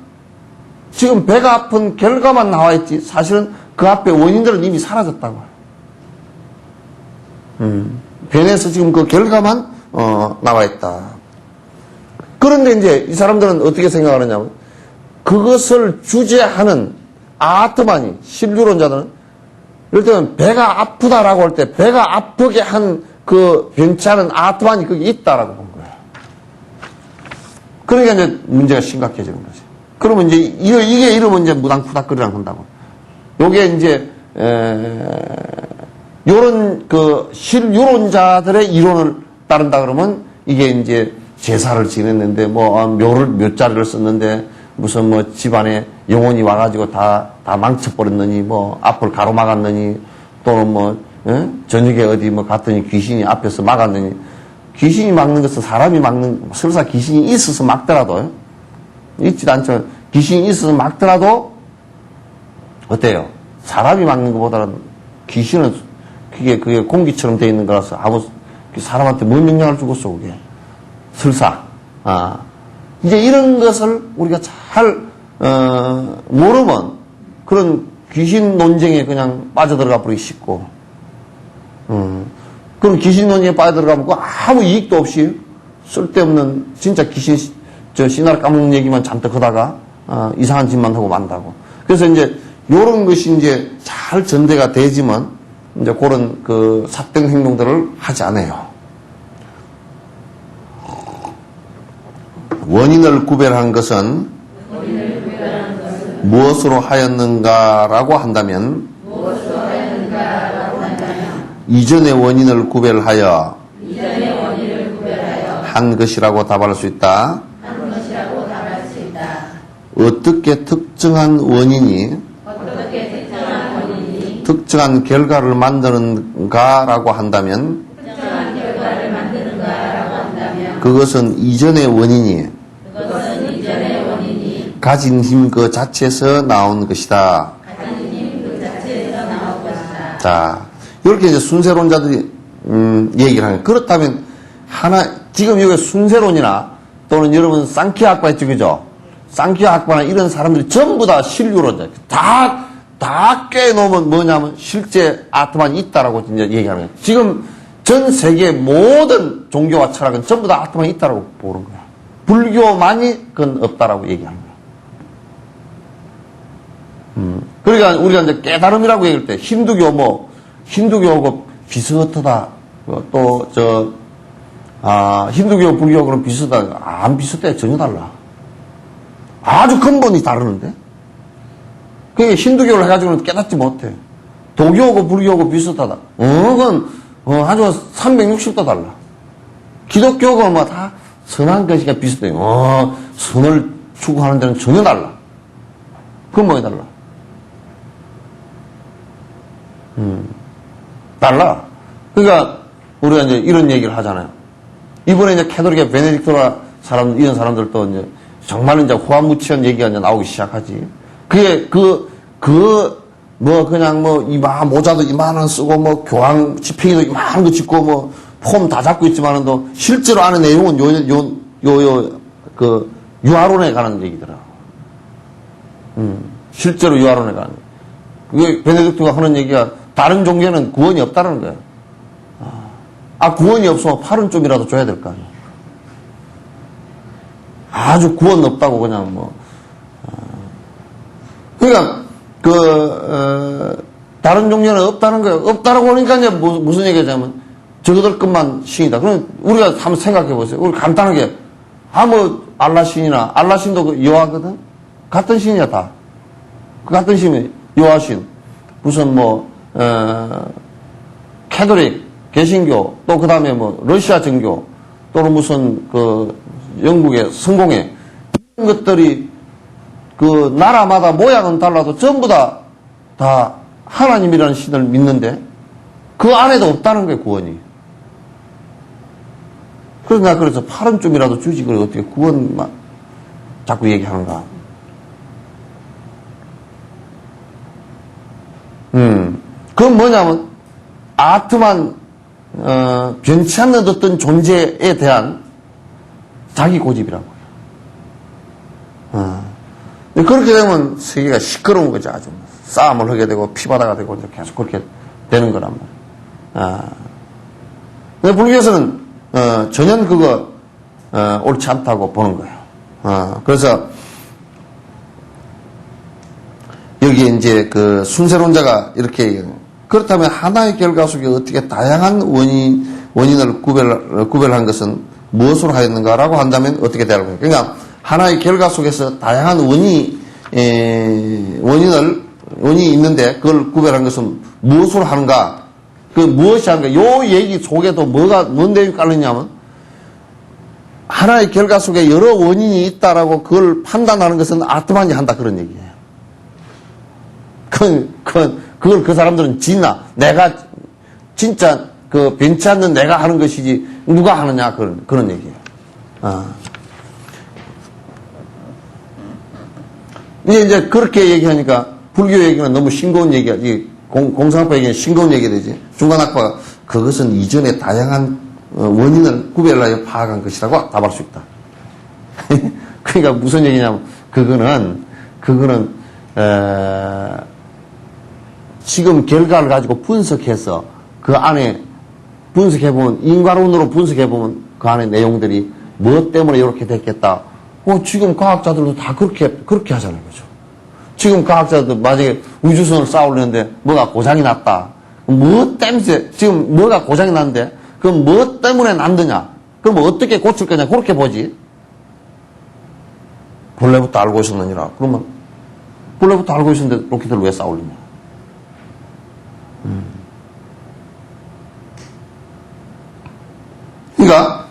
지금 배가 아픈 결과만 나와 있지 사실은 그 앞에 원인들은 이미 사라졌다고. 변해서 지금 그 결과만 나와 있다. 그런데 이제 이 사람들은 어떻게 생각하느냐면 그것을 주재하는 아트만이 신유론자들은 예를 들면 배가 아프다라고 할 때 배가 아프게 한 그 변치 않은 아트만이 거기 있다라고 본 거예요. 그러니까 이제 문제가 심각해지는 거지. 그러면 이제 이게 이러면 이제 무당푸닥거리라고 한다고. 요게 이제 요런 그 실유론자들의 이론을 따른다 그러면 이게 이제 제사를 지냈는데 뭐 묘자리를 썼는데 무슨 뭐 집안에 영혼이 와가지고 다 망쳐버렸느니 뭐 앞을 가로막았느니 또는 뭐 저녁에 어디 뭐 갔더니 귀신이 앞에서 막았느니 귀신이 막는 것은 사람이 막는 설사 귀신이 있어서 막더라도 있지도 않죠. 귀신이 있어서 막더라도 어때요? 사람이 막는 것보다는 귀신은 그게 공기처럼 돼 있는 거라서 아무 사람한테 뭔 영향을 주겠어 그게 설사. 이제 이런 것을 우리가 잘 모르면 그런 귀신 논쟁에 그냥 빠져들어가 버리기 쉽고 그런 귀신 논쟁에 빠져들어가면 아무 이익도 없이 쓸데없는 진짜 귀신 씨나라 까먹는 얘기만 잔뜩 하다가 이상한 짓만 하고 만다고. 그래서 이제 요런 것이 이제 잘 전대가 되지만 이제 그런 그 삿된 행동들을 하지 않아요. 원인을 구별한 것은 무엇으로 하였는가라고 한다면 이전의 원인을 구별하여 한 것이라고 답할 수 있다. 어떻게 특정한 원인이 특정한 결과를 만드는가라고 한다면 그것은 이전의 원인이 가진 힘 그 자체에서 나온 것이다. 자, 이렇게 이제 순세론자들이 얘기를 하는. 그렇다면 지금 여기 순세론이나 또는 여러분 쌍키아학파 했죠, 그죠? 쌍키아학파나 이런 사람들이 전부 다 신유론자. 다 깨놓으면 뭐냐면 실제 아트만이 있다라고 이제 얘기하는 거예요. 지금 전 세계 모든 종교와 철학은 전부 다 아트만이 있다라고 보는 거야. 불교만이 그건 없다라고 얘기하는 거야. 그러니까 우리가 이제 깨달음이라고 얘기할 때 힌두교하고 비슷하다. 힌두교, 불교하고는 비슷하다. 안 비슷해. 전혀 달라. 아주 근본이 다르는데? 그게 힌두교를 해가지고는 깨닫지 못해. 도교하고 불교하고 비슷하다. 그건 아주 360도 달라. 기독교가 뭐 다 선한 것이가 비슷해. 선을 추구하는 데는 전혀 달라. 근본이 달라. 달라. 그러니까 우리가 이제 이런 얘기를 하잖아요. 이번에 이제 캐톨릭의 베네딕토라 이런 사람들도 이제 정말 이제 호환무치한 얘기가 이제 나오기 시작하지. 그게 모자도 이만한 쓰고 뭐 교황 지팽이도 이만한 거 짓고 뭐 폼 다 잡고 있지만은도 실제로 아는 내용은 유아론에 관한 얘기더라. 실제로 유아론에 관한. 그게 베네딕토가 하는 얘기가 다른 종교는 구원이 없다는 거야. 구원이 없으면 팔은 좀이라도 줘야 될 거 아니야. 아주 구원 없다고 그냥 뭐. 그러니까 다른 종교는 없다는 거예요. 없다라고 하니까 이제 무슨 얘기냐면 저거들 것만 신이다. 그럼 우리가 한번 생각해 보세요. 우리 간단하게 알라 신이나 알라 신도 그 여호와거든. 같은 신이야 다. 그 같은 신이 여호와신. 무슨 캐톨릭, 개신교, 또 그 다음에 러시아 정교, 또는 무슨 영국의 성공회 이런 것들이 나라마다 모양은 달라도 전부 다 하나님이라는 신을 믿는데 그 안에도 없다는 거예요, 구원이. 그래서 내가 그래서 팔은 좀이라도 주지, 그래 어떻게 구원만 자꾸 얘기하는가. 그건 뭐냐면 아트만 변치 않는 어떤 존재에 대한 자기 고집이라고요. 그렇게 되면 세계가 시끄러운 거죠. 아주 싸움을 하게 되고 피바다가 되고 계속 그렇게 되는 거란 말이에요. 근데 불교에서는 전혀 그거 옳지 않다고 보는 거예요. 그래서 여기 이제 그 순세론자가 이렇게 그렇다면 하나의 결과 속에 어떻게 다양한 원인을 구별한 것은 무엇으로 하였는가라고 한다면 어떻게 되는 거예요? 그러니까 하나의 결과 속에서 다양한 원인이 있는데 그걸 구별한 것은 무엇으로 하는가? 그 무엇이 하는가? 요 얘기 속에도 뭔 내용이 깔리냐면 하나의 결과 속에 여러 원인이 있다라고 그걸 판단하는 것은 아트만이 한다 그런 얘기예요. 그걸 그 사람들은 내가 진짜 그 변치 않는 내가 하는 것이지 누가 하느냐 그런 얘기예요. 이제 그렇게 얘기하니까 불교 얘기는 너무 싱거운 얘기야. 공상학파 얘기는 싱거운 얘기 되지. 중간학파가 그것은 이전에 다양한 원인을 구별하여 파악한 것이라고 답할 수 있다. 그러니까 무슨 얘기냐면 그거는 지금 결과를 가지고 분석해서 그 안에 분석해보면 인과론으로 분석해보면 그 안에 내용들이 무엇 때문에 이렇게 됐겠다. 지금 과학자들도 다 그렇게 하잖아요. 그죠? 지금 과학자들 만약에 우주선을 쏴올리는데 뭐가 고장이 났다. 뭐 때문에 지금 뭐가 고장이 났는데 그럼 뭐 때문에 났느냐? 그럼 어떻게 고칠 거냐? 그렇게 보지. 본래부터 알고 있었느니라. 그러면 본래부터 알고 있었는데 로켓을 왜 쏴올리냐? 그러니까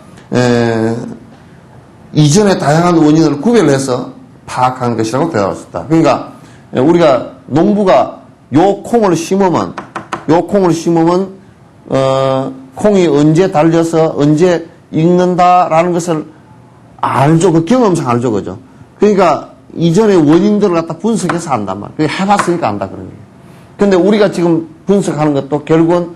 이전에 다양한 원인을 구별해서 파악한 것이라고 대답할 수 있다. 그러니까 우리가 농부가 요 콩을 심으면 콩이 언제 달려서 언제 익는다라는 것을 알죠. 그 경험상 알죠. 그죠? 그러니까 이전의 원인들을 갖다 분석해서 안단 말이에요. 그게 해봤으니까 안다 그런 얘기예요. 근데 우리가 지금 분석하는 것도 결국은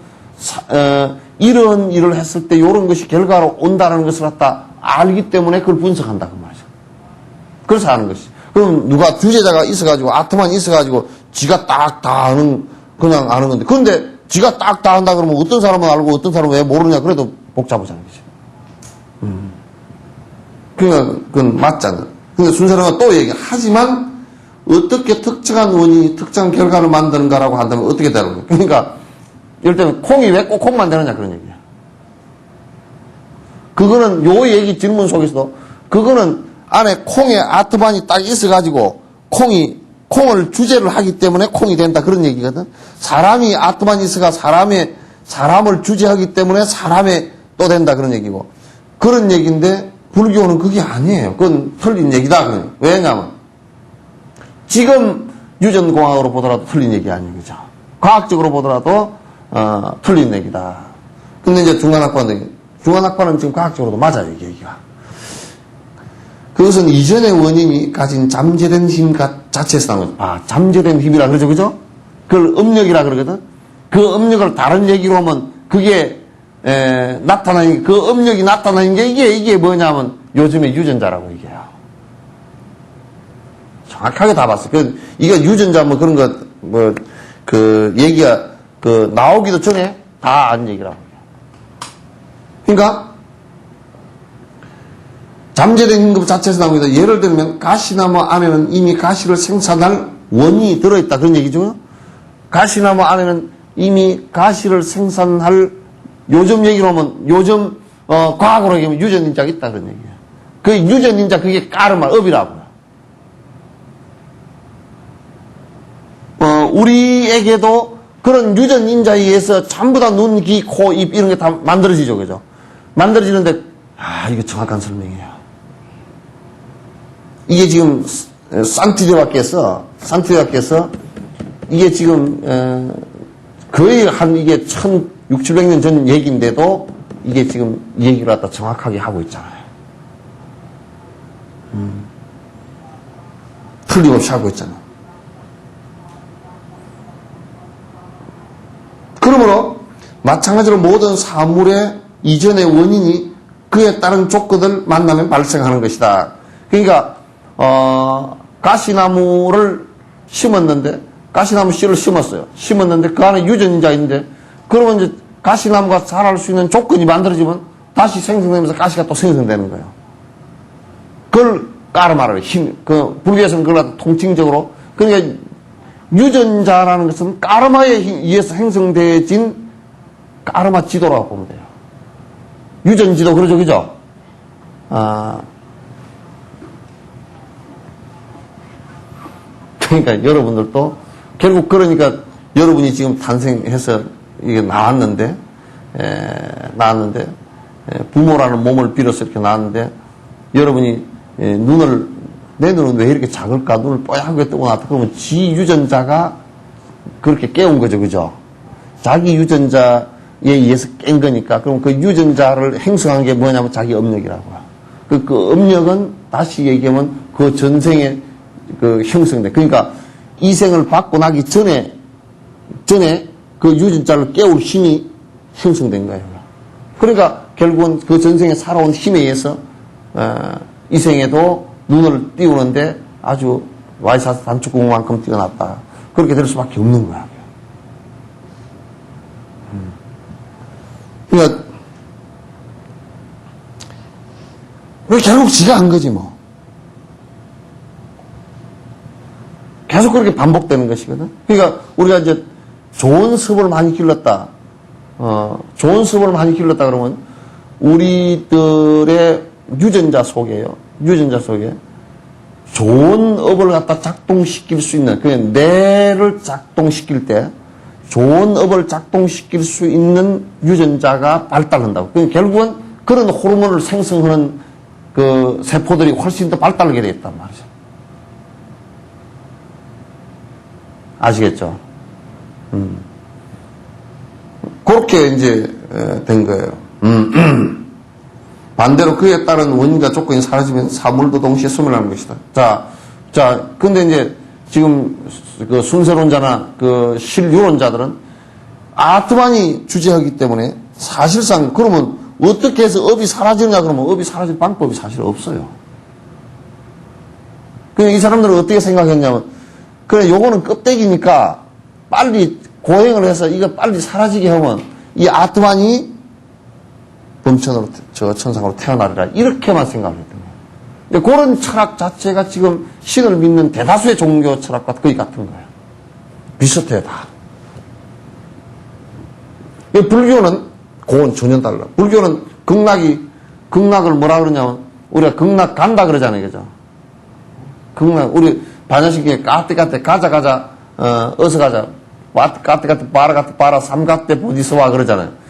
이런 일을 했을 때 이런 것이 결과로 온다는 것을 갖다 알기 때문에 그걸 분석한다 그 말이죠. 그래서 하는 것이. 그럼 누가 주제자가 있어가지고 아트만이 있어가지고 지가 딱 다 아는 그냥 아는 건데 그런데 지가 딱 다 한다 그러면 어떤 사람은 알고 어떤 사람은 왜 모르냐 그래도 복잡하잖아요. 그러니까 그건 맞잖아. 근데 순서는 또 얘기해. 하지만 어떻게 특정한 원인이 특정한 결과를 만드는가라고 한다면 어떻게 되는 거예요? 그러니까 예를 들면 콩이 왜 꼭 콩 만드느냐 그런 얘기야. 그거는 요 얘기 질문 속에서도 그거는 안에 콩에 아트반이 딱 있어가지고 콩을 주제를 하기 때문에 콩이 된다 그런 얘기거든. 사람이 아트반이 있어가 사람을 주제하기 때문에 사람에 또 된다 그런 얘기고 그런 얘기인데 불교는 그게 아니에요. 그건 틀린 얘기다. 그냥. 왜냐하면 지금 유전공학으로 보더라도 틀린 얘기 아니에요. 그죠? 과학적으로 보더라도 틀린 얘기다. 근데 이제 중간학파는 지금 과학적으로도 맞아요. 이게 얘기가. 그것은 이전의 원인이 가진 잠재된 힘 자체에서 나온 거죠. 잠재된 힘이라 그러죠. 그죠? 그걸 음력이라 그러거든. 그 음력을 다른 얘기로 하면 그게 나타나는 그 음력이 나타나는 게 이게 뭐냐면 요즘에 유전자라고 얘기해요. 정확하게 다 봤어. 이거 유전자 뭐 그런 거 얘기가 나오기도 전에 다 아는 얘기라고. 그러니까 잠재된 힘급 자체에서 나옵니다. 예를 들면 가시나무 안에는 이미 가시를 생산할 원이 들어있다 그런 얘기죠. 가시나무 안에는 이미 가시를 생산할 요즘 얘기로 하면 요즘 과학으로 얘기하면 유전인자가 있다 그런 얘기예요. 그 유전인자 그게 까르마 업이라고요. 우리에게도 그런 유전인자에 의해서 전부 다 눈, 귀, 코, 입 이런 게 다 만들어지죠. 그죠? 만들어지는데 이거 정확한 설명이에요. 이게 지금 산티드와께서 이게 지금 거의 이게 1600년 전 얘기인데도 이게 지금 얘기를 갖다 정확하게 하고 있잖아요. 틀림없이 하고 있잖아요. 마찬가지로 모든 사물의 이전의 원인이 그에 따른 조건을 만나면 발생하는 것이다. 그러니까 가시나무를 심었는데 가시나무 씨를 심었는데 그 안에 유전자가 있는데 그러면 이제 가시나무가 자랄 수 있는 조건이 만들어지면 다시 생성되면서 가시가 또 생성되는 거예요. 그걸 까르마를 불교에서는 그걸 통칭적으로 그러니까 유전자라는 것은 까르마에 의해서 형성되어진 까르마 지도라고 보면 돼요. 유전지도 그러죠, 그죠? 그러니까 여러분들도 결국 그러니까 여러분이 지금 탄생해서 이게 나왔는데 부모라는 몸을 빌어서 이렇게 나왔는데 여러분이 내 눈은 왜 이렇게 작을까? 눈을 뽀얗게 뜨고 나왔다. 그러면 지 유전자가 그렇게 깨운 거죠, 그죠? 자기 유전자에 의해서 깬 거니까. 그럼 그 유전자를 행성한 게 뭐냐면 자기 업력이라고요. 그 업력은 다시 얘기하면 그 전생에 그 형성돼. 그러니까 이 생을 받고 나기 전에 그 유전자를 깨울 힘이 형성된 거예요. 그러니까 결국은 그 전생에 살아온 힘에 의해서 이 생에도 눈을 띄우는데 아주 와이사스 단축구멍만큼 뛰어났다. 그렇게 될 수밖에 없는 거야. 그러니까 결국 지가 한 거지 뭐. 계속 그렇게 반복되는 것이거든. 그러니까 우리가 이제 좋은 습을 많이 길렀다. 좋은 습을 많이 길렀다 그러면 우리들의 유전자 속에 좋은 업을 갖다 작동시킬 수 있는, 그냥 뇌를 작동시킬 때 좋은 업을 작동시킬 수 있는 유전자가 발달한다고. 그러니까 결국은 그런 호르몬을 생성하는 그 세포들이 훨씬 더 발달하게 되었단 말이죠. 아시겠죠? 그렇게 이제 된 거예요. 반대로 그에 따른 원인과 조건이 사라지면 사물도 동시에 소멸하는 것이다. 근데 이제 지금 그 순세론자나 그 실유론자들은 아트만이 주재하기 때문에 사실상 그러면 어떻게 해서 업이 사라지느냐 그러면 업이 사라질 방법이 사실 없어요. 그냥 이 사람들은 어떻게 생각했냐면 그래 요거는 껍데기니까 빨리 고행을 해서 이거 빨리 사라지게 하면 이 아트만이 범천으로 천상으로 태어나리라 이렇게만 생각을 했던 거예요. 그런 철학 자체가 지금 신을 믿는 대다수의 종교 철학과 거의 같은 거예요. 비슷해요 다. 불교는 그건 전혀 달라. 불교는 극락을 뭐라 그러냐면 우리가 극락 간다 그러잖아요, 그죠? 극락 우리 반야식에 까띠까띠 가자 어서 가자 까띠까띠 봐라 삼각대 보디서와 그러잖아요.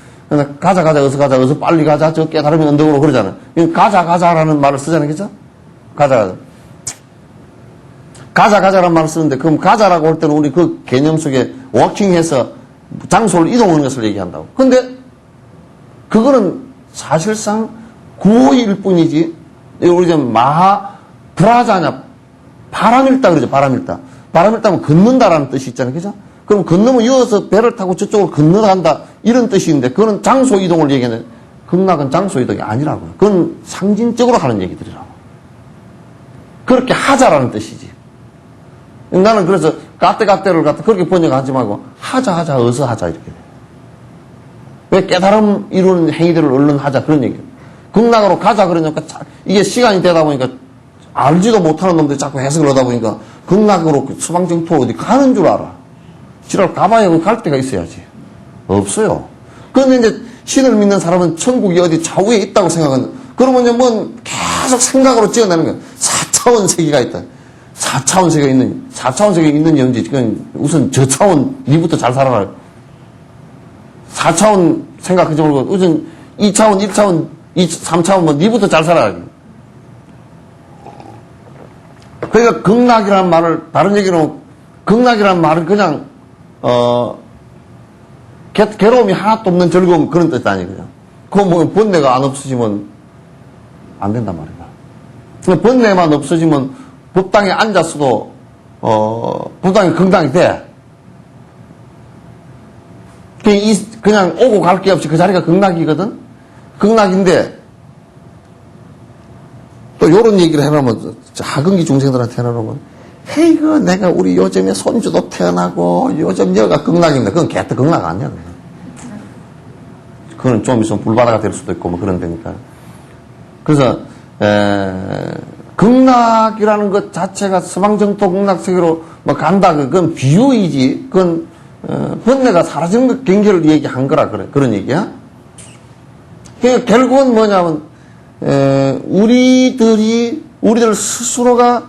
가자 어서 빨리 가자 저 깨달음의 언덕으로 그러잖아요. 가자라는 말을 쓰잖아요, 그죠? 가자라는 말을 쓰는데 그럼 가자라고 할 때는 우리 그 개념 속에 워킹해서 장소를 이동하는 것을 얘기한다고. 근데 그거는 사실상 구호일 뿐이지. 우리 지금 브라자냐 바람일다 그러죠. 바람일다면 걷는다라는 뜻이 있잖아요, 그죠? 그럼 건너면 이어서 배를 타고 저쪽으로 건너간다 이런 뜻인데 그거는 장소 이동을 얘기하는 극락은 장소 이동이 아니라고요. 그건 상징적으로 하는 얘기들이라고. 그렇게 하자라는 뜻이지. 나는 그래서 까떼를 갖다 그렇게 번역하지 말고 하자 어서 하자 이렇게. 왜 깨달음 이루는 행위들을 얼른 하자 그런 얘기예요. 극락으로 가자 그러니까 이게 시간이 되다 보니까 알지도 못하는 놈들이 자꾸 해석을 하다 보니까 극락으로 수방정토 어디 가는 줄 알아. 지랄 가봐야 갈 데가 있어야지. 없어요. 그런데 이제 신을 믿는 사람은 천국이 어디 좌우에 있다고 생각하는, 그러면 이제 뭔 계속 생각으로 찍어내는 거야. 4차원 세계가 있다. 4차원 세계가 있는 영지. 그건 우선 저차원, 니부터 잘 살아라. 4차원 생각하지 말고, 우선 2차원, 1차원, 3차원, 니부터 잘 살아라. 그러니까 극락이라는 말을, 다른 얘기로, 극락이라는 말은 그냥, 괴로움이 하나도 없는 즐거움 그런 뜻이 아니거든요. 그거 뭐 번뇌가 안 없어지면 안 된단 말이야. 번뇌만 없어지면 법당에 앉았어도 법당이 건강이 돼. 그냥 오고 갈 게 없이 그 자리가 극락이거든? 극락인데, 또 요런 얘기를 해놓으면, 하근기 중생들한테 해놓으면, 헤이, 내가 우리 요즘에 손주도 태어나고, 요즘 여가 극락입니다. 그건 개떡 극락 아니야. 그건 좀 있으면 불바다가 될 수도 있고, 뭐 그런 데니까. 그래서, 극락이라는 것 자체가 서방정토 극락 세계로 뭐 간다. 그건 비유이지. 그건, 번뇌가 사라지는 것 경계를 얘기한 거라 그래. 그런 얘기야. 그러니까 결국은 뭐냐면, 우리들 스스로가,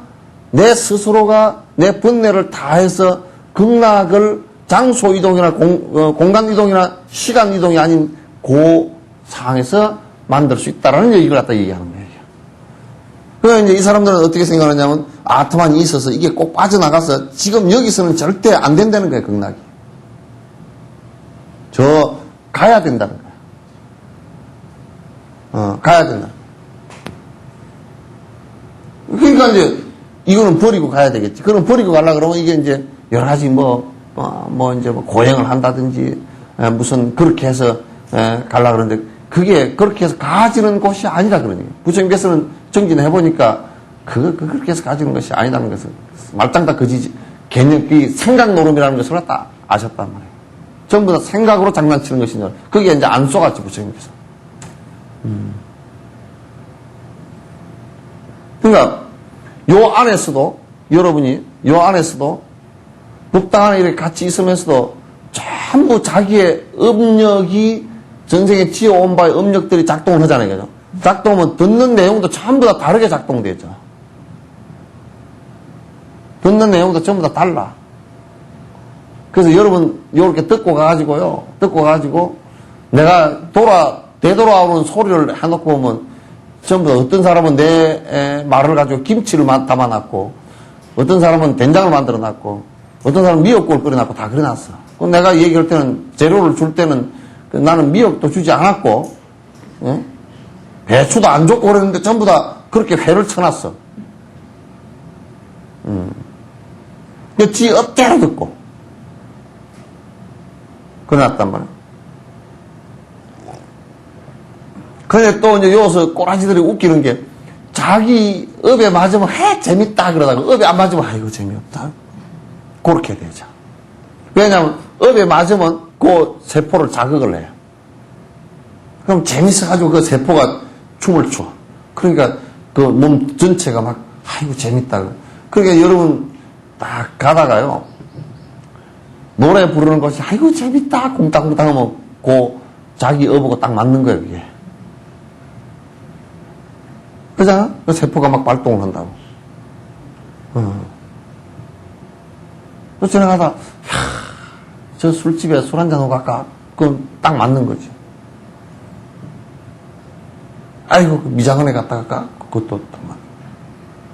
내 스스로가 내 번뇌를 다해서 극락을 장소 이동이나 공간 이동이나 시간 이동이 아닌 그 상황에서 만들 수 있다라는 얘기를 갖다 얘기하는 거예요. 그래서 이제 이 사람들은 어떻게 생각하냐면, 아트만이 있어서 이게 꼭 빠져나가서 지금 여기서는 절대 안 된다는 거예요, 극락이. 가야 된다는 거야. 가야 된다. 그러니까 이제, 이거는 버리고 가야 되겠지. 그럼 버리고 가려고 그러면 이게 이제 여러 가지 이제 고행을 한다든지, 무슨 그렇게 해서, 가려고 그러는데, 그게 그렇게 해서 가지는 곳이 아니라 그러니까. 부처님께서는 정진해보니까, 그렇게 해서 가지는 것이 아니라는 것을, 말짱 다 거지지. 이 생각 노름이라는 것을 다 아셨단 말이에요. 전부 다 생각으로 장난치는 것이냐. 그게 이제 안 쏘갔지, 부처님께서. 그러니까, 요 안에서도, 여러분이, 요 안에서도, 법당 안에 이렇게 같이 있으면서도, 전부 자기의 업력이 전생에 지어온 바의 업력들이 작동을 하잖아요. 그죠? 작동하면 듣는 내용도 전부 다 다르게 작동되죠. 듣는 내용도 전부 다 달라. 그래서 여러분, 요렇게 듣고 가가지고, 내가 되돌아오는 소리를 해놓고 보면, 전부 다 어떤 사람은 내 말을 가지고 김치를 담아놨고, 어떤 사람은 된장을 만들어놨고, 어떤 사람은 미역국을 끓여놨고, 다 그려놨어. 그럼 내가 얘기할 때는, 재료를 줄 때는, 나는 미역도 주지 않았고, 예? 배추도 안 줬고 그랬는데, 전부 다 그렇게 회를 쳐놨어. 지 업대로 듣고, 그래놨단 말이야. 근데 또 이제 여기서 꼬라지들이 웃기는 게, 자기 업에 맞으면 재밌다 그러다가 업에 안 맞으면 아이고 재미없다. 그렇게 되죠. 왜냐하면 업에 맞으면 그 세포를 자극을 해요. 그럼 재밌어가지고 그 세포가 춤을 춰. 그러니까 그 몸 전체가 막 아이고 재밌다. 그러니까 여러분 딱 가다가요, 노래 부르는 것이 아이고 재밌다 쿵땅쿵땅 하면 그 자기 업하고 딱 맞는 거예요, 그게. 그잖아? 그 세포가 막 발동을 한다고. 또 지나가다, 저 술집에 술 한잔하고 갈까? 그건 딱 맞는 거지. 아이고, 미장원에 갔다 갈까? 그것도 딱 맞는.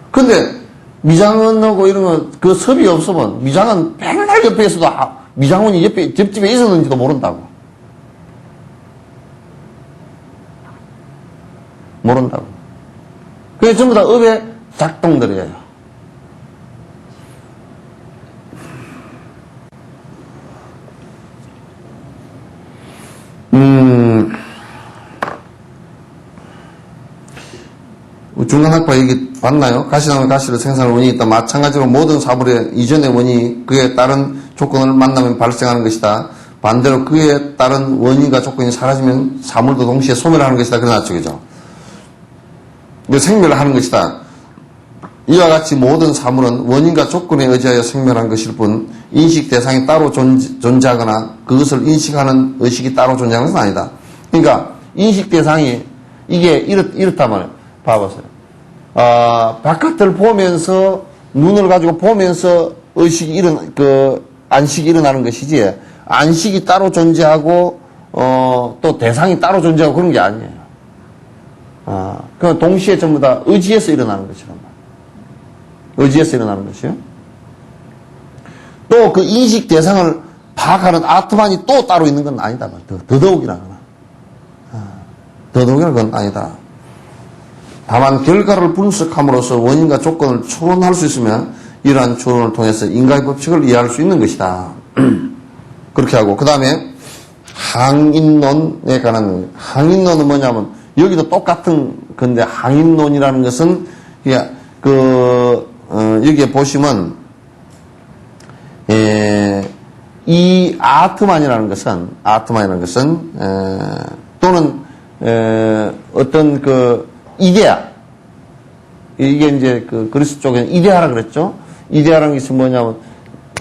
근데, 미장원하고 이런 거, 그 섭이 없으면, 미장원 맨날 옆에 있어도, 미장원이 옆집에 있었는지도 모른다고. 모른다고. 그게 전부 다 업의 작동들이에요. 중간학파 얘기 봤나요? 가시나무 가시로 생산할 원인이 있다. 마찬가지로 모든 사물의 이전의 원인이 그에 따른 조건을 만나면 발생하는 것이다. 반대로 그에 따른 원인과 조건이 사라지면 사물도 동시에 소멸하는 것이다. 그러나죠, 그죠? 생멸하는 것이다. 이와 같이 모든 사물은 원인과 조건에 의지하여 생멸한 것일 뿐 인식 대상이 따로 존재하거나 그것을 인식하는 의식이 따로 존재하는 것은 아니다. 그러니까 인식 대상이 이게 이렇단 말이에요. 봐보세요. 바깥을 보면서 눈을 가지고 보면서 의식이 안식이 일어나는 것이지, 안식이 따로 존재하고 또 대상이 따로 존재하고 그런 게 아니에요. 그건 동시에 전부 다 의지에서 일어나는 것이란 말이에요. 의지에서 일어나는 것이요. 또 그 인식 대상을 파악하는 아트만이 또 따로 있는 건 아니다. 더더욱이라거나. 더더욱이라는 건 아니다. 다만 결과를 분석함으로써 원인과 조건을 추론할 수 있으면 이러한 추론을 통해서 인과의 법칙을 이해할 수 있는 것이다. 그렇게 하고, 그 다음에 항인론에 관한, 항인론은 뭐냐면, 여기도 똑같은 건데, 항인론이라는 것은, 여기에 보시면, 이 아트만이라는 것은, 또는, 어떤 이데아, 이게 이제 그리스 쪽에는 이데아라 그랬죠? 이데아라는 것이 뭐냐면,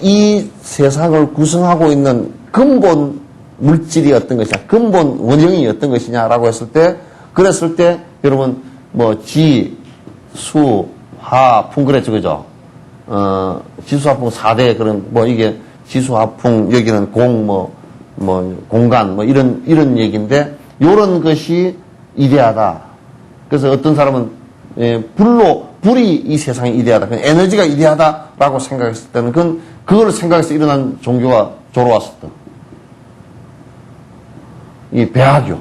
이 세상을 구성하고 있는 근본 물질이 어떤 것이냐, 근본 원형이 어떤 것이냐라고 했을 때, 그랬을 때, 여러분, 지, 수, 화, 풍, 그랬죠, 그죠? 지수화풍 4대 그런, 이게 지수화풍, 여기는 공간, 이런 얘기인데, 요런 것이 이데아다. 그래서 어떤 사람은, 불이 이 세상이 이데아다. 에너지가 이데아다라고 생각했을 때는, 그걸 생각해서 일어난 종교가 조로아스터. 이 배하교.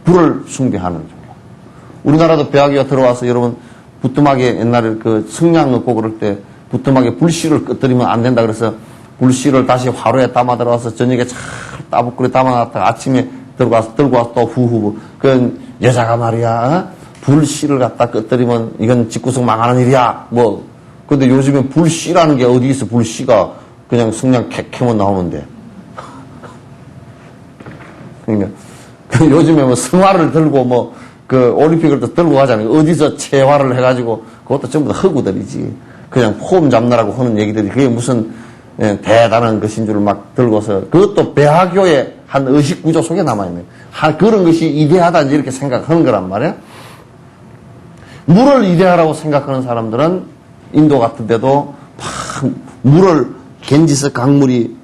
불을 숭배하는 종교. 우리나라도 배하교가 들어와서 여러분, 부뚜막에 옛날에 성냥 넣고 그럴 때, 부뚜막에 불씨를 끄뜨리면 안 된다 그래서 불씨를 다시 화로에 담아 들어와서 저녁에 잘 따북구리 담아놨다가 아침에 들고 와서 또 후후. 여자가 말이야, 불씨를 갖다 끄뜨리면 이건 집구석 망하는 일이야. 근데 요즘에 불씨라는 게 어디 있어, 불씨가. 그냥 성냥 캡캡만 나오면 돼. 그러니까, 요즘에 성화를 들고 올림픽을 또 들고 가잖아요. 어디서 체화를 해가지고, 그것도 전부 다 허구들이지. 그냥 폼 잡느라고 하는 얘기들이, 그게 무슨, 대단한 것인 줄 막 들고서, 그것도 배하교의 한 의식 구조 속에 남아있네. 그런 것이 이데아다, 이렇게 생각하는 거란 말이야. 물을 이데아라고 생각하는 사람들은 인도 같은 데도 물을 겐지스 강물이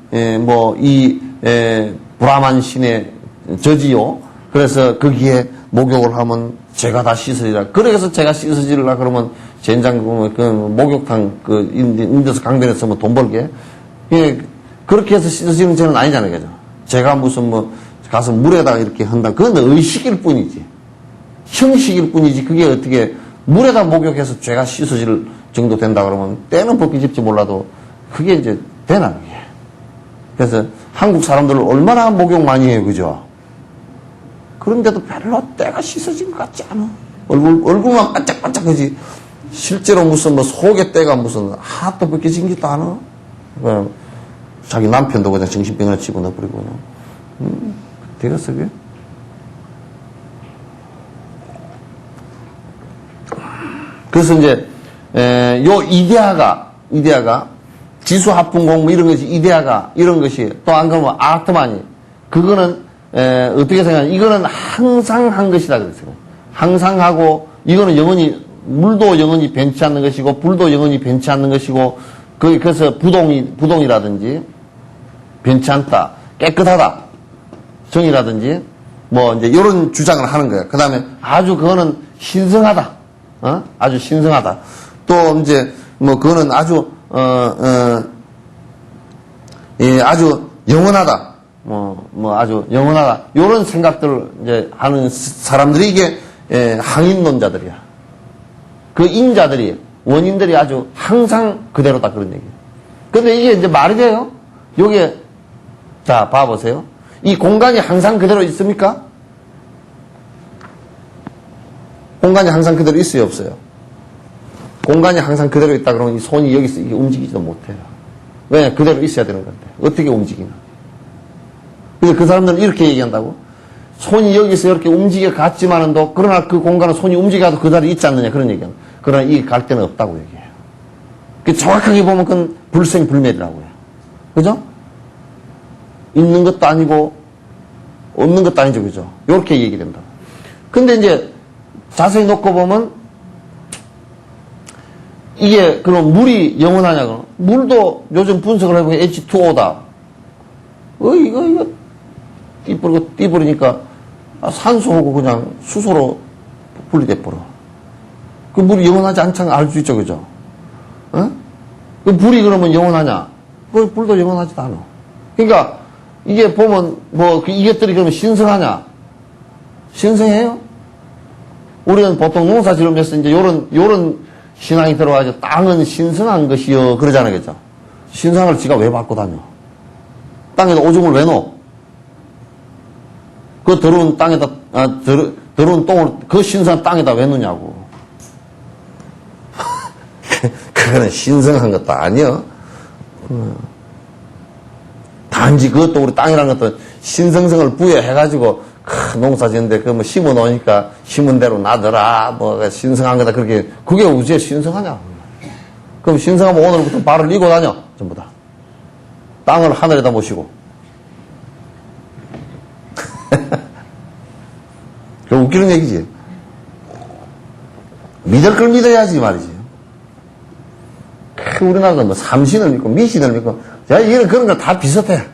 브라만 신의 저지요. 그래서 거기에 목욕을 하면 제가 다 씻으리라. 그래서 제가 씻으리라 그러면 젠장 목욕탕 인도에서 강변에서 돈 벌게. 그렇게 해서 씻으시는 죄는 아니잖아요, 그죠? 제가 무슨 가서 물에다가 이렇게 한다. 그건 의식일 뿐이지. 형식일 뿐이지. 그게 어떻게 물에다 목욕해서 죄가 씻어질 정도 된다 그러면 때는 벗기 집지 몰라도 그게 이제 되나, 그게. 그래서 한국 사람들을 얼마나 목욕 많이 해요, 그죠? 그런데도 별로 때가 씻어진 것 같지 않아. 얼굴만 반짝반짝하지. 실제로 무슨 속에 때가 무슨 하나도 벗겨진 것도 않아. 자기 남편도 그냥 정신병을 치고 넣어버리고 그냥. 되겠어, 그게? 그래서 이제, 요 이데아가, 지수합풍공 이런 것이 이데아가, 이런 것이 또 안 그러면 아트만이, 그거는, 어떻게 생각하냐. 이거는 항상 한 것이다 그랬어요. 항상 하고, 이거는 영원히, 물도 영원히 변치 않는 것이고, 불도 영원히 변치 않는 것이고, 그래서 부동이라든지, 변치 않다, 깨끗하다, 정이라든지, 이제, 이런 주장을 하는 거예요. 그 다음에 아주 그거는 신성하다, 아주 신성하다. 또, 이제, 그거는 아주, 아주 영원하다. 아주 영원하다. 요런 생각들을 이제 하는 사람들이 이게, 항인론자들이야. 그 인자들이, 원인들이 아주 항상 그대로다. 그런 얘기예요. 근데 이게 이제 말이 돼요? 요게, 자, 봐보세요. 이 공간이 항상 그대로 있습니까? 공간이 항상 그대로 있어요, 없어요? 공간이 항상 그대로 있다 그러면 이 손이 여기서 이게 움직이지도 못해요. 왜냐? 그대로 있어야 되는 건데. 어떻게 움직이나? 근데 그 사람들은 이렇게 얘기한다고? 손이 여기서 이렇게 움직여 갔지만은도, 그러나 그 공간은 손이 움직여도 그 자리에 있지 않느냐, 그런 얘기는. 그러나 이 갈 데는 없다고 얘기해요. 정확하게 보면 그건 불생불멸이라고 해요. 그죠? 있는 것도 아니고, 없는 것도 아니죠, 그죠? 이렇게 얘기된다. 근데 이제, 자세히 놓고 보면, 이게, 그럼 물이 영원하냐, 그럼? 물도 요즘 분석을 해보면 H2O다. 이거, 띠부리니까, 산소하고 그냥 수소로 분리돼버려. 그 물이 영원하지 않잖아, 알 수 있죠, 그죠? 그 불이 그러면 영원하냐? 그 불도 영원하지도 않아. 그러니까, 이게 보면, 이것들이 그러면 신성하냐? 신성해요? 우리는 보통 농사 지으면서 이제 요런 신앙이 들어와서 땅은 신성한 것이요. 그러잖아요. 그죠? 신성을 지가 왜 받고 다녀? 땅에다 오줌을 왜 넣어? 그 더러운 땅에다, 더러운 똥을 그 신성한 땅에다 왜 넣냐고. 그거는 신성한 것도 아니여. 단지 그것도 우리 땅이라는 것도 신성성을 부여해가지고 큰 농사 짓는데 그 뭐 심어 놓으니까 심은 대로 나더라. 뭐 신성한 거다. 그게 우주에 신성하냐. 그럼 신성하면 오늘부터 발을 이고 다녀. 전부 다. 땅을 하늘에다 모시고. 그 웃기는 얘기지. 믿을 걸 믿어야지 말이지. 우리나라도 뭐 삼신을 믿고 미신을 믿고 이런 그런 거 다 비슷해.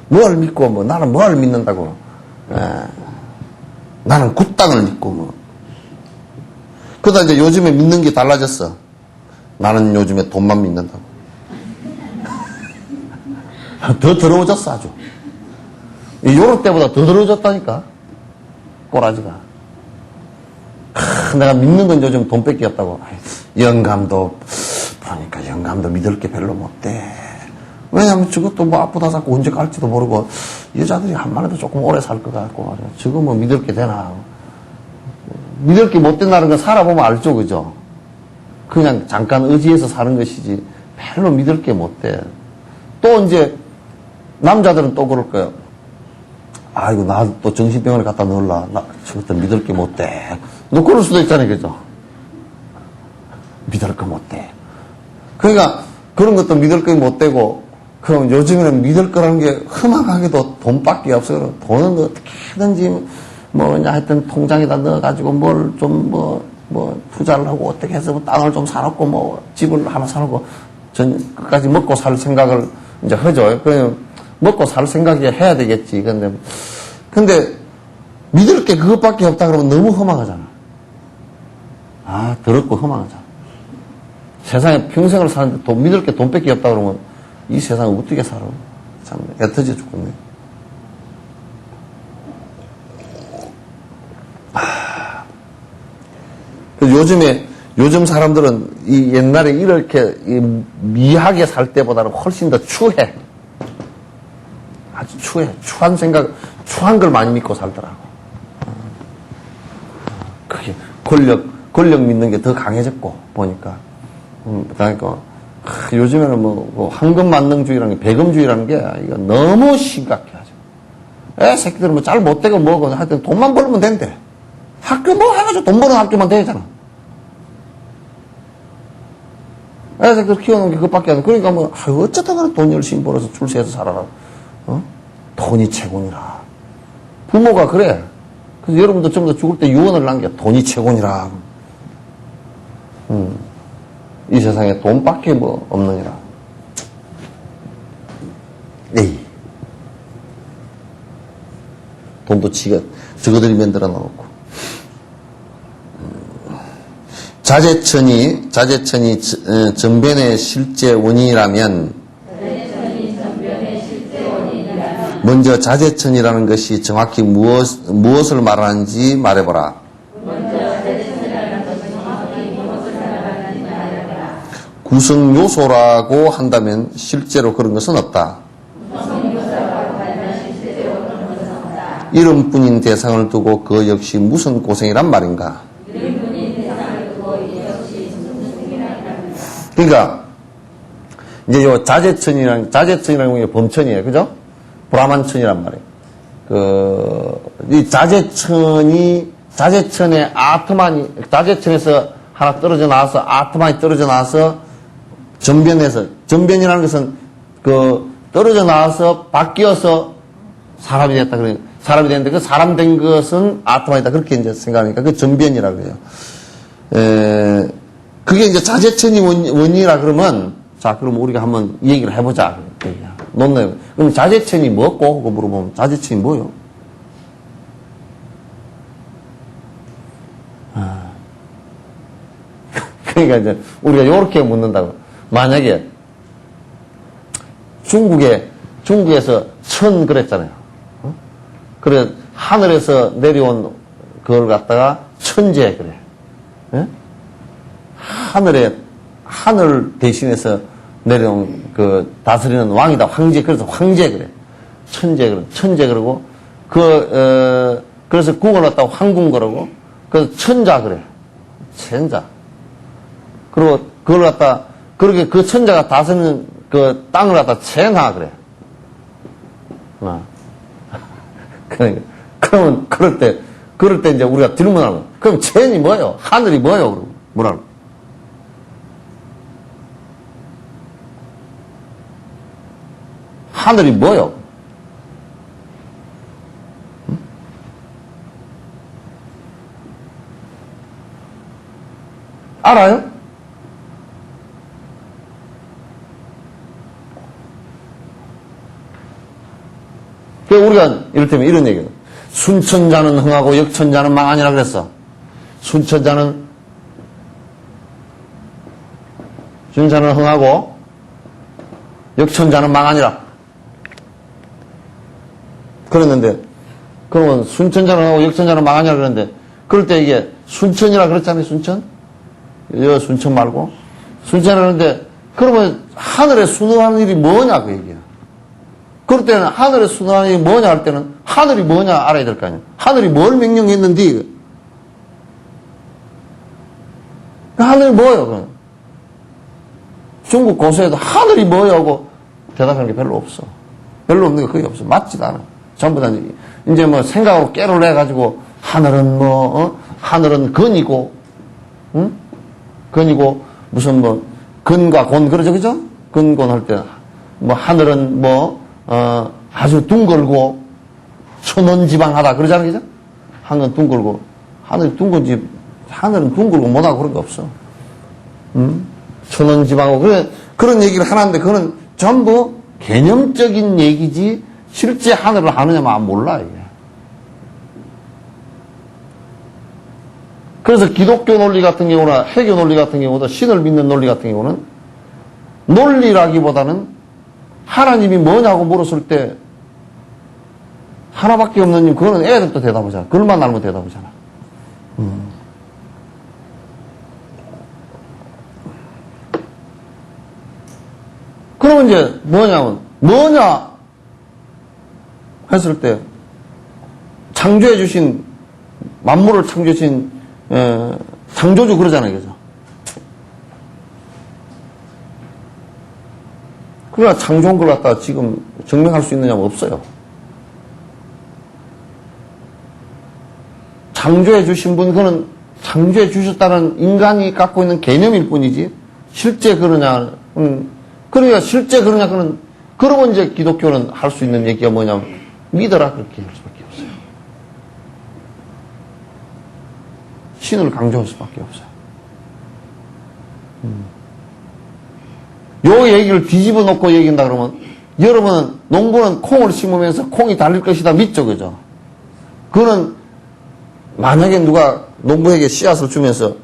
뭘 믿고 뭐 나는 뭘 믿는다고. 나는 굿땅을 믿고 뭐. 그러다 이제 요즘에 믿는 게 달라졌어. 나는 요즘에 돈만 믿는다고. 더 더러워졌어 아주. 유럽 때보다 더 더러워졌다니까. 꼬라지가. 내가 믿는 건 요즘 돈밖에 없다고. 영감도 보니까 영감도 믿을 게 별로 못 돼. 왜냐면 저것도 뭐 아프다 자꾸 언제 갈지도 모르고 여자들이 한 마리도 조금 오래 살 것 같고 말이야. 저거 뭐 믿을 게 되나. 믿을 게 못 된다는 건 살아보면 알죠, 그죠? 그냥 잠깐 의지해서 사는 것이지 별로 믿을 게 못 돼. 또 이제 남자들은 또 그럴 거예요. 아이고 나 또 정신병원에 갖다 넣을라. 나 저것도 믿을 게 못 돼. 너 그럴 수도 있잖아요, 그죠? 믿을 거 못 돼. 그러니까 그런 것도 믿을 거 못 되고, 그럼 요즘에는 믿을 거라는 게 흠악하게도 돈밖에 없어요. 돈은 어떻게든지 뭐냐 하여튼 통장에다 넣어가지고 뭘 좀 뭐 투자를 하고 어떻게 해서 뭐 땅을 좀 사놓고 뭐 집을 하나 사놓고 전 끝까지 먹고 살 생각을 이제 하죠. 그냥 먹고 살 생각이 해야 되겠지. 근데 믿을 게 그것밖에 없다 그러면 너무 험악하잖아. 더럽고 험악하잖아. 세상에 평생을 사는데 믿을 게 돈밖에 없다 그러면 이 세상을 어떻게 살아? 참 애터져 죽겠네. 요즘 사람들은 이 옛날에 이렇게 미하게 살 때보다는 훨씬 더 추해. 아주 추해. 추한 걸 많이 믿고 살더라고. 그게 권력 믿는 게 더 강해졌고, 보니까. 그러니까, 요즘에는 뭐 황금만능주의라는 게, 배금주의라는 게, 이거 너무 심각해, 아주. 새끼들은 뭐 잘 못되고 뭐고, 하여튼 돈만 벌면 된대. 학교 뭐 해가지고 돈 버는 학교만 되잖아. 새끼들 키워놓은 게 그것밖에 안 돼. 그러니까 뭐, 어쩌다가 돈 열심히 벌어서 출세해서 살아라. 돈이 최고니라. 부모가 그래. 그래서 여러분도 좀 더 죽을 때 유언을 남겨. 돈이 최고니라. 이 세상에 돈밖에 뭐 없느니라. 에이. 돈도 저거들이 만들어 놓고. 자재천이 전변의 실제 원인이라면 먼저 자재천이라는 것이 정확히 무엇을 말하는지 말해보라. 구성요소라고 한다면 실제로 그런 것은 없다. 이름뿐인 대상을 두고 그 역시 무슨 고생이란 말인가. 그러니까 이제 요 자재천이라는 게 범천이에요, 그죠? 브라만천이란 말이에요. 이 자재천의 자재천에서 하나 떨어져 나와서 아트만이 떨어져 나와서 전변이라는 것은 떨어져 나와서 바뀌어서 사람이 됐다. 그래요. 사람이 됐는데 그 사람 된 것은 아트만이다. 그렇게 이제 생각하니까 그 전변이라고 해요. 그게 이제 자재천이 원인이라 그러면, 자, 그럼 우리가 한번 이 얘기를 해보자. 놓네. 그럼 자재천이 뭐고? 그거 물어보면 자재천이 뭐요? 그러니까 이제 우리가 요렇게 묻는다고. 만약에 중국에서 천 그랬잖아요. 그래, 하늘에서 내려온 그걸 갖다가 천재 그래. 하늘 대신해서 내려온 다스리는 왕이다. 황제. 그래서 황제 그래. 천재 그러고, 그래서 국을 갖다가 황궁 그러고, 그래서 천자 그래. 천자. 그리고 그걸 갖다, 그렇게 그 천자가 다스리는 그 땅을 갖다 천하 그래. 그러면, 그럴 때 이제 우리가 질문하는 거. 그럼 천이 뭐예요? 하늘이 뭐예요? 그러고. 뭐라고? 하늘이 뭐예요? 응? 알아요? 우리가 이를테면 이런 얘기예요. 순천자는 흥하고 역천자는 망하니라 그랬어. 순천자는 흥하고 역천자는 망하니라. 그랬는데, 그러면 순천자는 흥하고 역천자는 망하니라 그랬는데, 그럴 때 이게 순천이라 그랬잖아요, 순천? 순천 말고. 순천이라 그랬는데, 그러면 하늘에 순응하는 일이 뭐냐, 그 얘기야. 그럴 때는 하늘에 순응하는 일이 뭐냐 할 때는 하늘이 뭐냐 알아야 될 거 아니야. 하늘이 뭘 명령했는데, 그 하늘이 뭐예요, 그럼? 중국 고서에도 하늘이 뭐예요 하고 대답하는 게 별로 없어. 별로 없는 게 거의 없어. 맞지도 않아. 전부 다 이제 뭐 생각으로 깨를 내가지고 하늘은 하늘은 근이고, 응? 근이고, 무슨 뭐, 근과 곤, 그러죠, 그죠? 근곤 할 때, 뭐, 하늘은 뭐, 아주 둥글고, 천원지방하다, 그러잖아요, 그죠? 하늘은 둥글고, 하늘은 둥글고 못하고 그런 거 없어. 천원지방하고, 그런 얘기를 하는데, 그거는 전부 개념적인 얘기지, 실제 하늘을 아느냐면 몰라, 이게. 그래서 기독교 논리 같은 경우나 해교 논리 같은 경우도 신을 믿는 논리 같은 경우는 논리라기보다는 하나님이 뭐냐고 물었을 때 하나밖에 없는 님, 그거는 애들도 대답하잖아. 그걸만 알면 대답하잖아. 그러면 이제 뭐냐 했을 때 창조해 주신 만물을 창조해 주신 창조주 그러잖아요, 그죠? 그러나 창조한 걸 갖다가 지금 증명할 수 있느냐면 없어요. 창조해 주신 분, 그는 창조해 주셨다는 인간이 갖고 있는 개념일 뿐이지, 실제 그러냐, 그러니까 실제 그러냐, 그러면 이제 기독교는 할 수 있는 얘기가 뭐냐면, 믿어라, 그렇게 할 수밖에 없어요. 신을 강조할 수밖에 없어요. 요 얘기를 뒤집어 놓고 얘기한다 그러면, 여러분은 농부는 콩을 심으면서 콩이 달릴 것이다 믿죠, 그죠? 그거는 만약에 누가 농부에게 씨앗을 주면서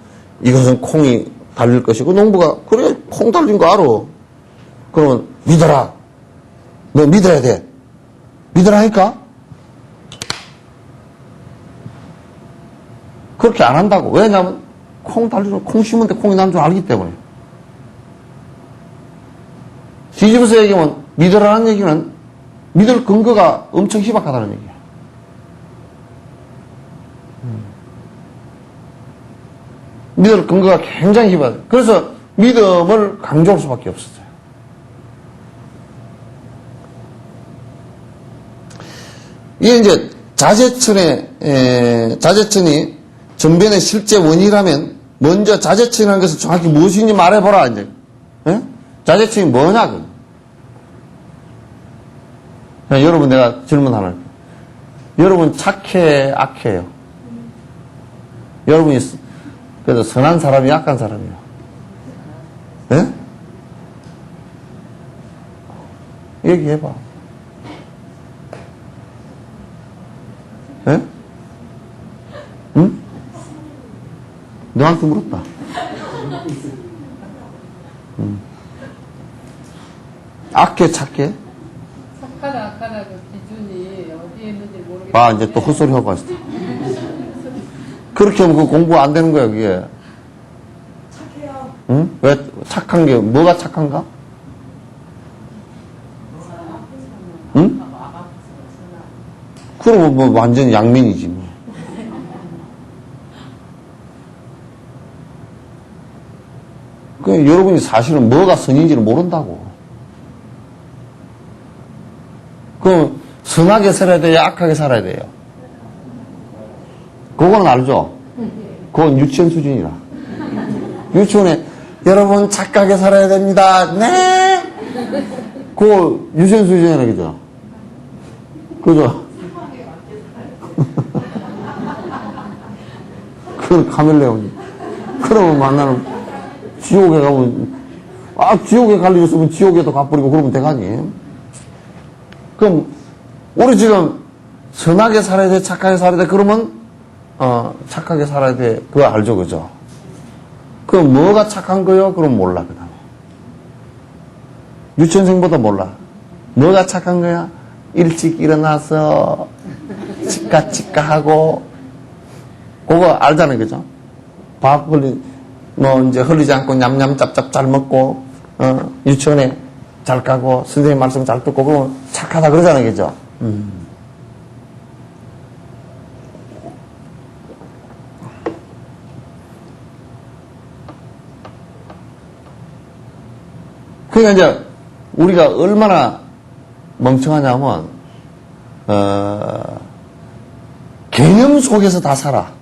이것은 콩이 달릴 것이고, 농부가 그래 콩 달린 거 알아. 그러면 믿어라. 너 믿어야 돼. 믿으라니까? 그렇게 안 한다고. 왜냐하면 콩 달리면 콩 심은데 콩이 난 줄 알기 때문에. 뒤집어서 얘기하면 믿으라는 얘기는 믿을 근거가 엄청 희박하다는 얘기야. 믿을 근거가 굉장히 희박해. 그래서 믿음을 강조할 수밖에 없었어요. 이게 이제 자제천이 전변의 실제 원인이라면 먼저 자제천이라는 것을 정확히 무엇인지 말해보라, 이제. 예? 자제천이 뭐냐, 여러분, 내가 질문 하나 할게요. 여러분, 착해, 악해요? 여러분이, 그래도 선한 사람이 악한 사람이에요? 예? 얘기해봐. 예? 응? 너한테 물었다. 악해, 착해? 착하다 그 기준이 어디에 있는지 모르겠는데. 아, 이제 또 헛소리 하고 왔어. 그렇게 하면 그 공부 안 되는 거야, 그게. 착해요. 응? 왜 착한 뭐가 착한가? 응? 그러면 뭐 완전 양면이지 뭐. 그 여러분이 사실은 뭐가 선인지를 모른다고. 그럼 선하게 살아야 돼요? 악하게 살아야 돼요? 그거는 알죠? 그건 유치원 수준이라. 유치원에 여러분 착하게 살아야 됩니다. 네. 그거 유치원 수준이라 그죠? 그죠? 그건 카멜레온이. 그러면 만나는 지옥에 가면 지옥에 갈 일 있으면 지옥에도 가버리고 그러면 되가니. 그럼 우리 지금 선하게 살아야 돼, 착하게 살아야 돼. 그러면 착하게 살아야 돼. 그거 알죠, 그죠? 그럼 뭐가 착한 거요? 그럼 몰라, 그 다음에. 유치원생보다 몰라. 뭐가 착한 거야? 일찍 일어나서 치까치까 하고 그거 알잖아요, 그죠? 밥 흘리지 않고 냠냠 짭짭 잘 먹고 유치원에 잘 가고 선생님 말씀 잘 듣고 그러면 착하다 그러잖아요, 그죠? 그러니까 이제 우리가 얼마나 멍청하냐면 개념 속에서 다 살아.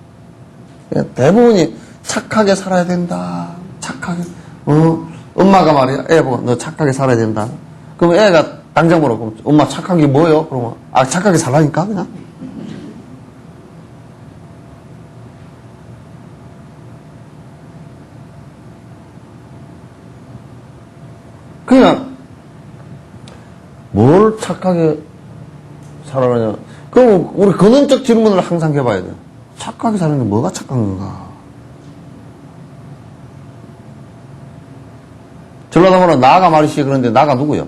대부분이 착하게 살아야 된다. 착하게 엄마가 말이야, 애 보고 너 착하게 살아야 된다. 그럼 애가 당장 물어. 엄마 착한 게 뭐예요? 그러면 착하게 살라니까 그냥. 그냥 뭘 착하게 살아가냐. 그럼 우리 근원적 질문을 항상 해봐야 돼. 착하게 사는 게 뭐가 착한 건가? 전라도 보면 나가 말이시 그런데 나가 누구요?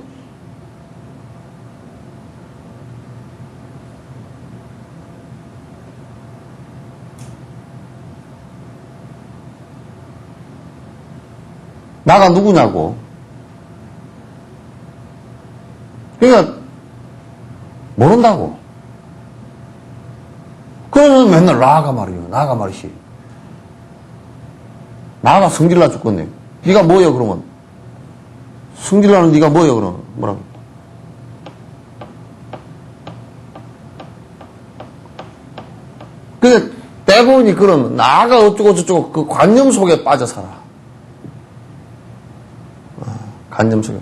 나가 누구냐고. 그러니까 모른다고. 그러면 맨날 나가 말이요. 나가 말이시. 나가 성질나 죽겠네. 네가 뭐요 그러면? 성질나는 네가 뭐요 그러면? 뭐라고? 근데 대부분이 그러면 나가 어쩌고 저쩌고 그 관념 속에 빠져 살아. 관념 속에.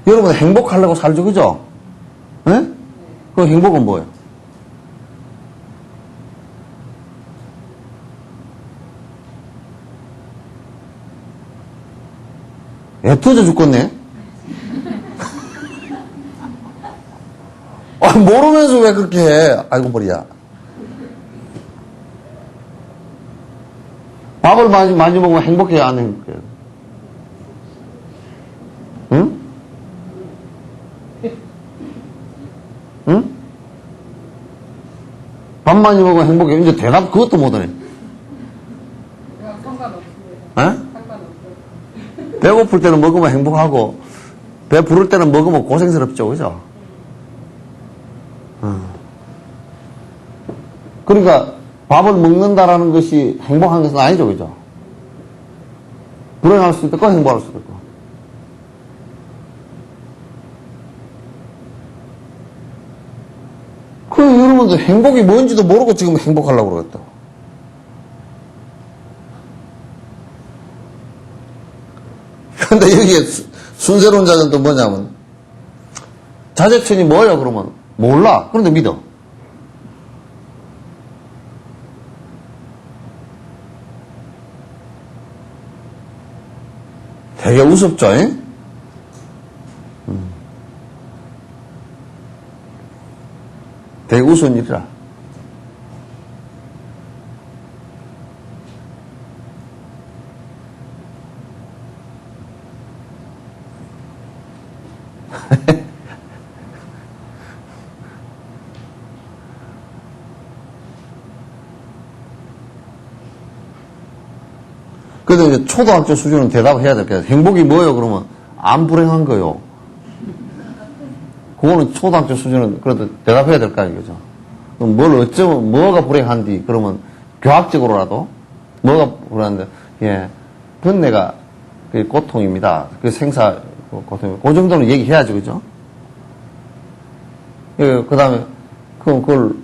여러분 행복하려고 살죠, 그죠? 예? 그 행복은 뭐예요? 애 터져 죽겠네? 모르면서 왜 그렇게 해? 아이고, 머리야. 밥을 많이 먹으면 행복해야 안 행복해요? 응? 응? 밥 많이 먹으면 행복해. 이제 대답 그것도 못하네. 상관없습니다. 에? 상관없어요. 배고플 때는 먹으면 행복하고, 배 부를 때는 먹으면 고생스럽죠, 그죠? 그러니까, 밥을 먹는다라는 것이 행복한 것은 아니죠, 그죠? 불행할 수도 있고, 행복할 수도 있고. 그, 여러분들 행복이 뭔지도 모르고 지금 행복하려고 그러겠다. 근데 여기에 순세론자는 또 뭐냐면, 자제천이 뭐예요, 그러면? 몰라. 그런데 믿어. 되게 우습죠, 잉? 되게 우스운 일이라. 근데 이제 초등학교 수준은 대답을 해야 될 거예요. 행복이 뭐예요? 그러면 안 불행한 거요. 그거는 초등학교 수준은 그래도 대답해야 될 거 아니죠. 그럼 뭘 어쩌면, 뭐가 불행한디? 그러면 교학적으로라도, 뭐가 불행한데, 예, 번뇌가 그 고통입니다. 그 생사 고통입니다. 그 정도는 얘기해야죠, 그죠? 그 다음에, 그걸,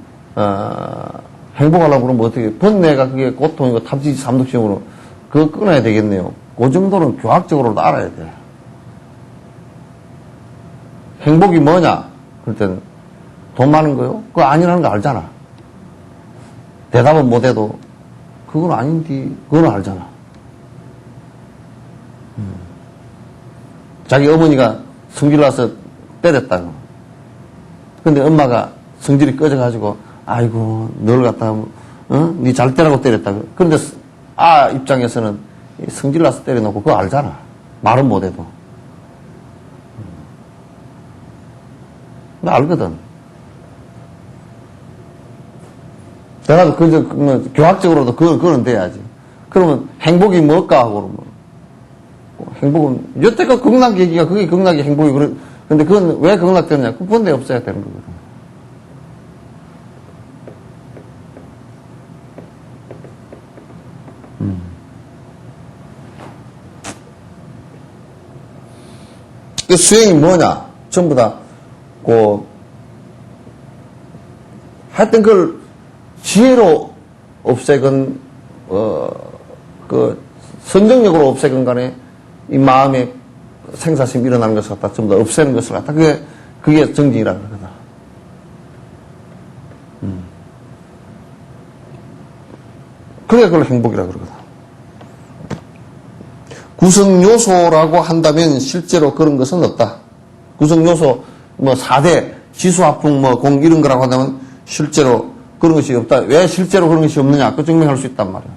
행복하려고 그러면 어떻게, 번뇌가 그게 고통이고 탐지지 삼독증으로 그거 끊어야 되겠네요. 그 정도는 교학적으로도 알아야 돼요. 행복이 뭐냐? 그럴 땐 돈 많은 거요? 그거 아니라는 거 알잖아. 대답은 못해도 그건 아닌데 그건 알잖아. 자기 어머니가 성질 나서 때렸다고. 근데 엄마가 성질이 꺼져가지고 아이고 널 갖다가 니 잘 때라고 때렸다고. 그런데 아 입장에서는 성질 나서 때려놓고 그거 알잖아. 말은 못해도. 나 알거든. 내가 그저 교학적으로도 그거는 돼야지. 그러면 행복이 뭘까 하고 그러면 행복은 여태껏 극락 얘기가 그게 극락이 행복이 근데 그건 왜 극락되느냐? 그 본데 없어야 되는 거거든. 그 수행이 뭐냐? 전부 다 하여튼 그걸 지혜로 없애건, 선정력으로 없애건 간에 이 마음에 생사심이 일어나는 것을 갖다 전부 다 없애는 것을 갖다 그게 정진이라 그러거든. 그게 그걸 행복이라 그러거든. 구성요소라고 한다면 실제로 그런 것은 없다. 구성요소, 4대, 지수화풍, 공 이런 거라고 한다면 실제로 그런 것이 없다. 왜 실제로 그런 것이 없느냐? 그 증명할 수 있단 말이야.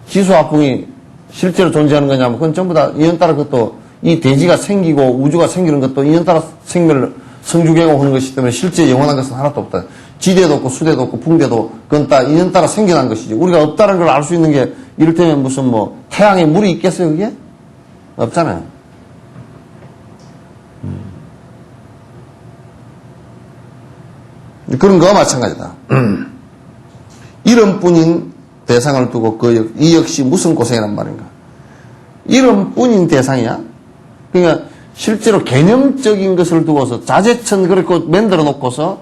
지수화풍이 실제로 존재하는 거냐면 그건 전부 다 인연따라 그것도 이 대지가 생기고 우주가 생기는 것도 인연따라 생멸, 성주경하는 것이기 때문에 실제 영원한 것은 하나도 없다. 지대도 없고 수대도 없고 붕대도 그건 다 인연따라 생겨난 것이지. 우리가 없다는 걸 알 수 있는 게 이를테면 무슨 태양에 물이 있겠어요 그게? 없잖아요. 그런 거와 마찬가지다. 이름뿐인 대상을 두고 이 역시 무슨 고생이란 말인가. 이름뿐인 대상이야? 그러니까 실제로 개념적인 것을 두고서 자재천 그렇게 만들어 놓고서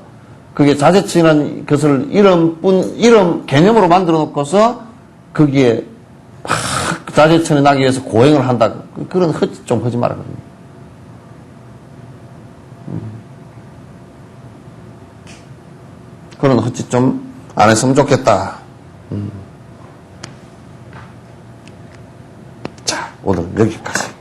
그게 자재천이라는 것을 이름 개념으로 만들어 놓고서 거기에 막 자재천에 나기 위해서 고행을 한다. 그런 좀 하지 말아거든요. 그런 헛짓 좀 안 했으면 좋겠다. 자, 오늘 여기까지.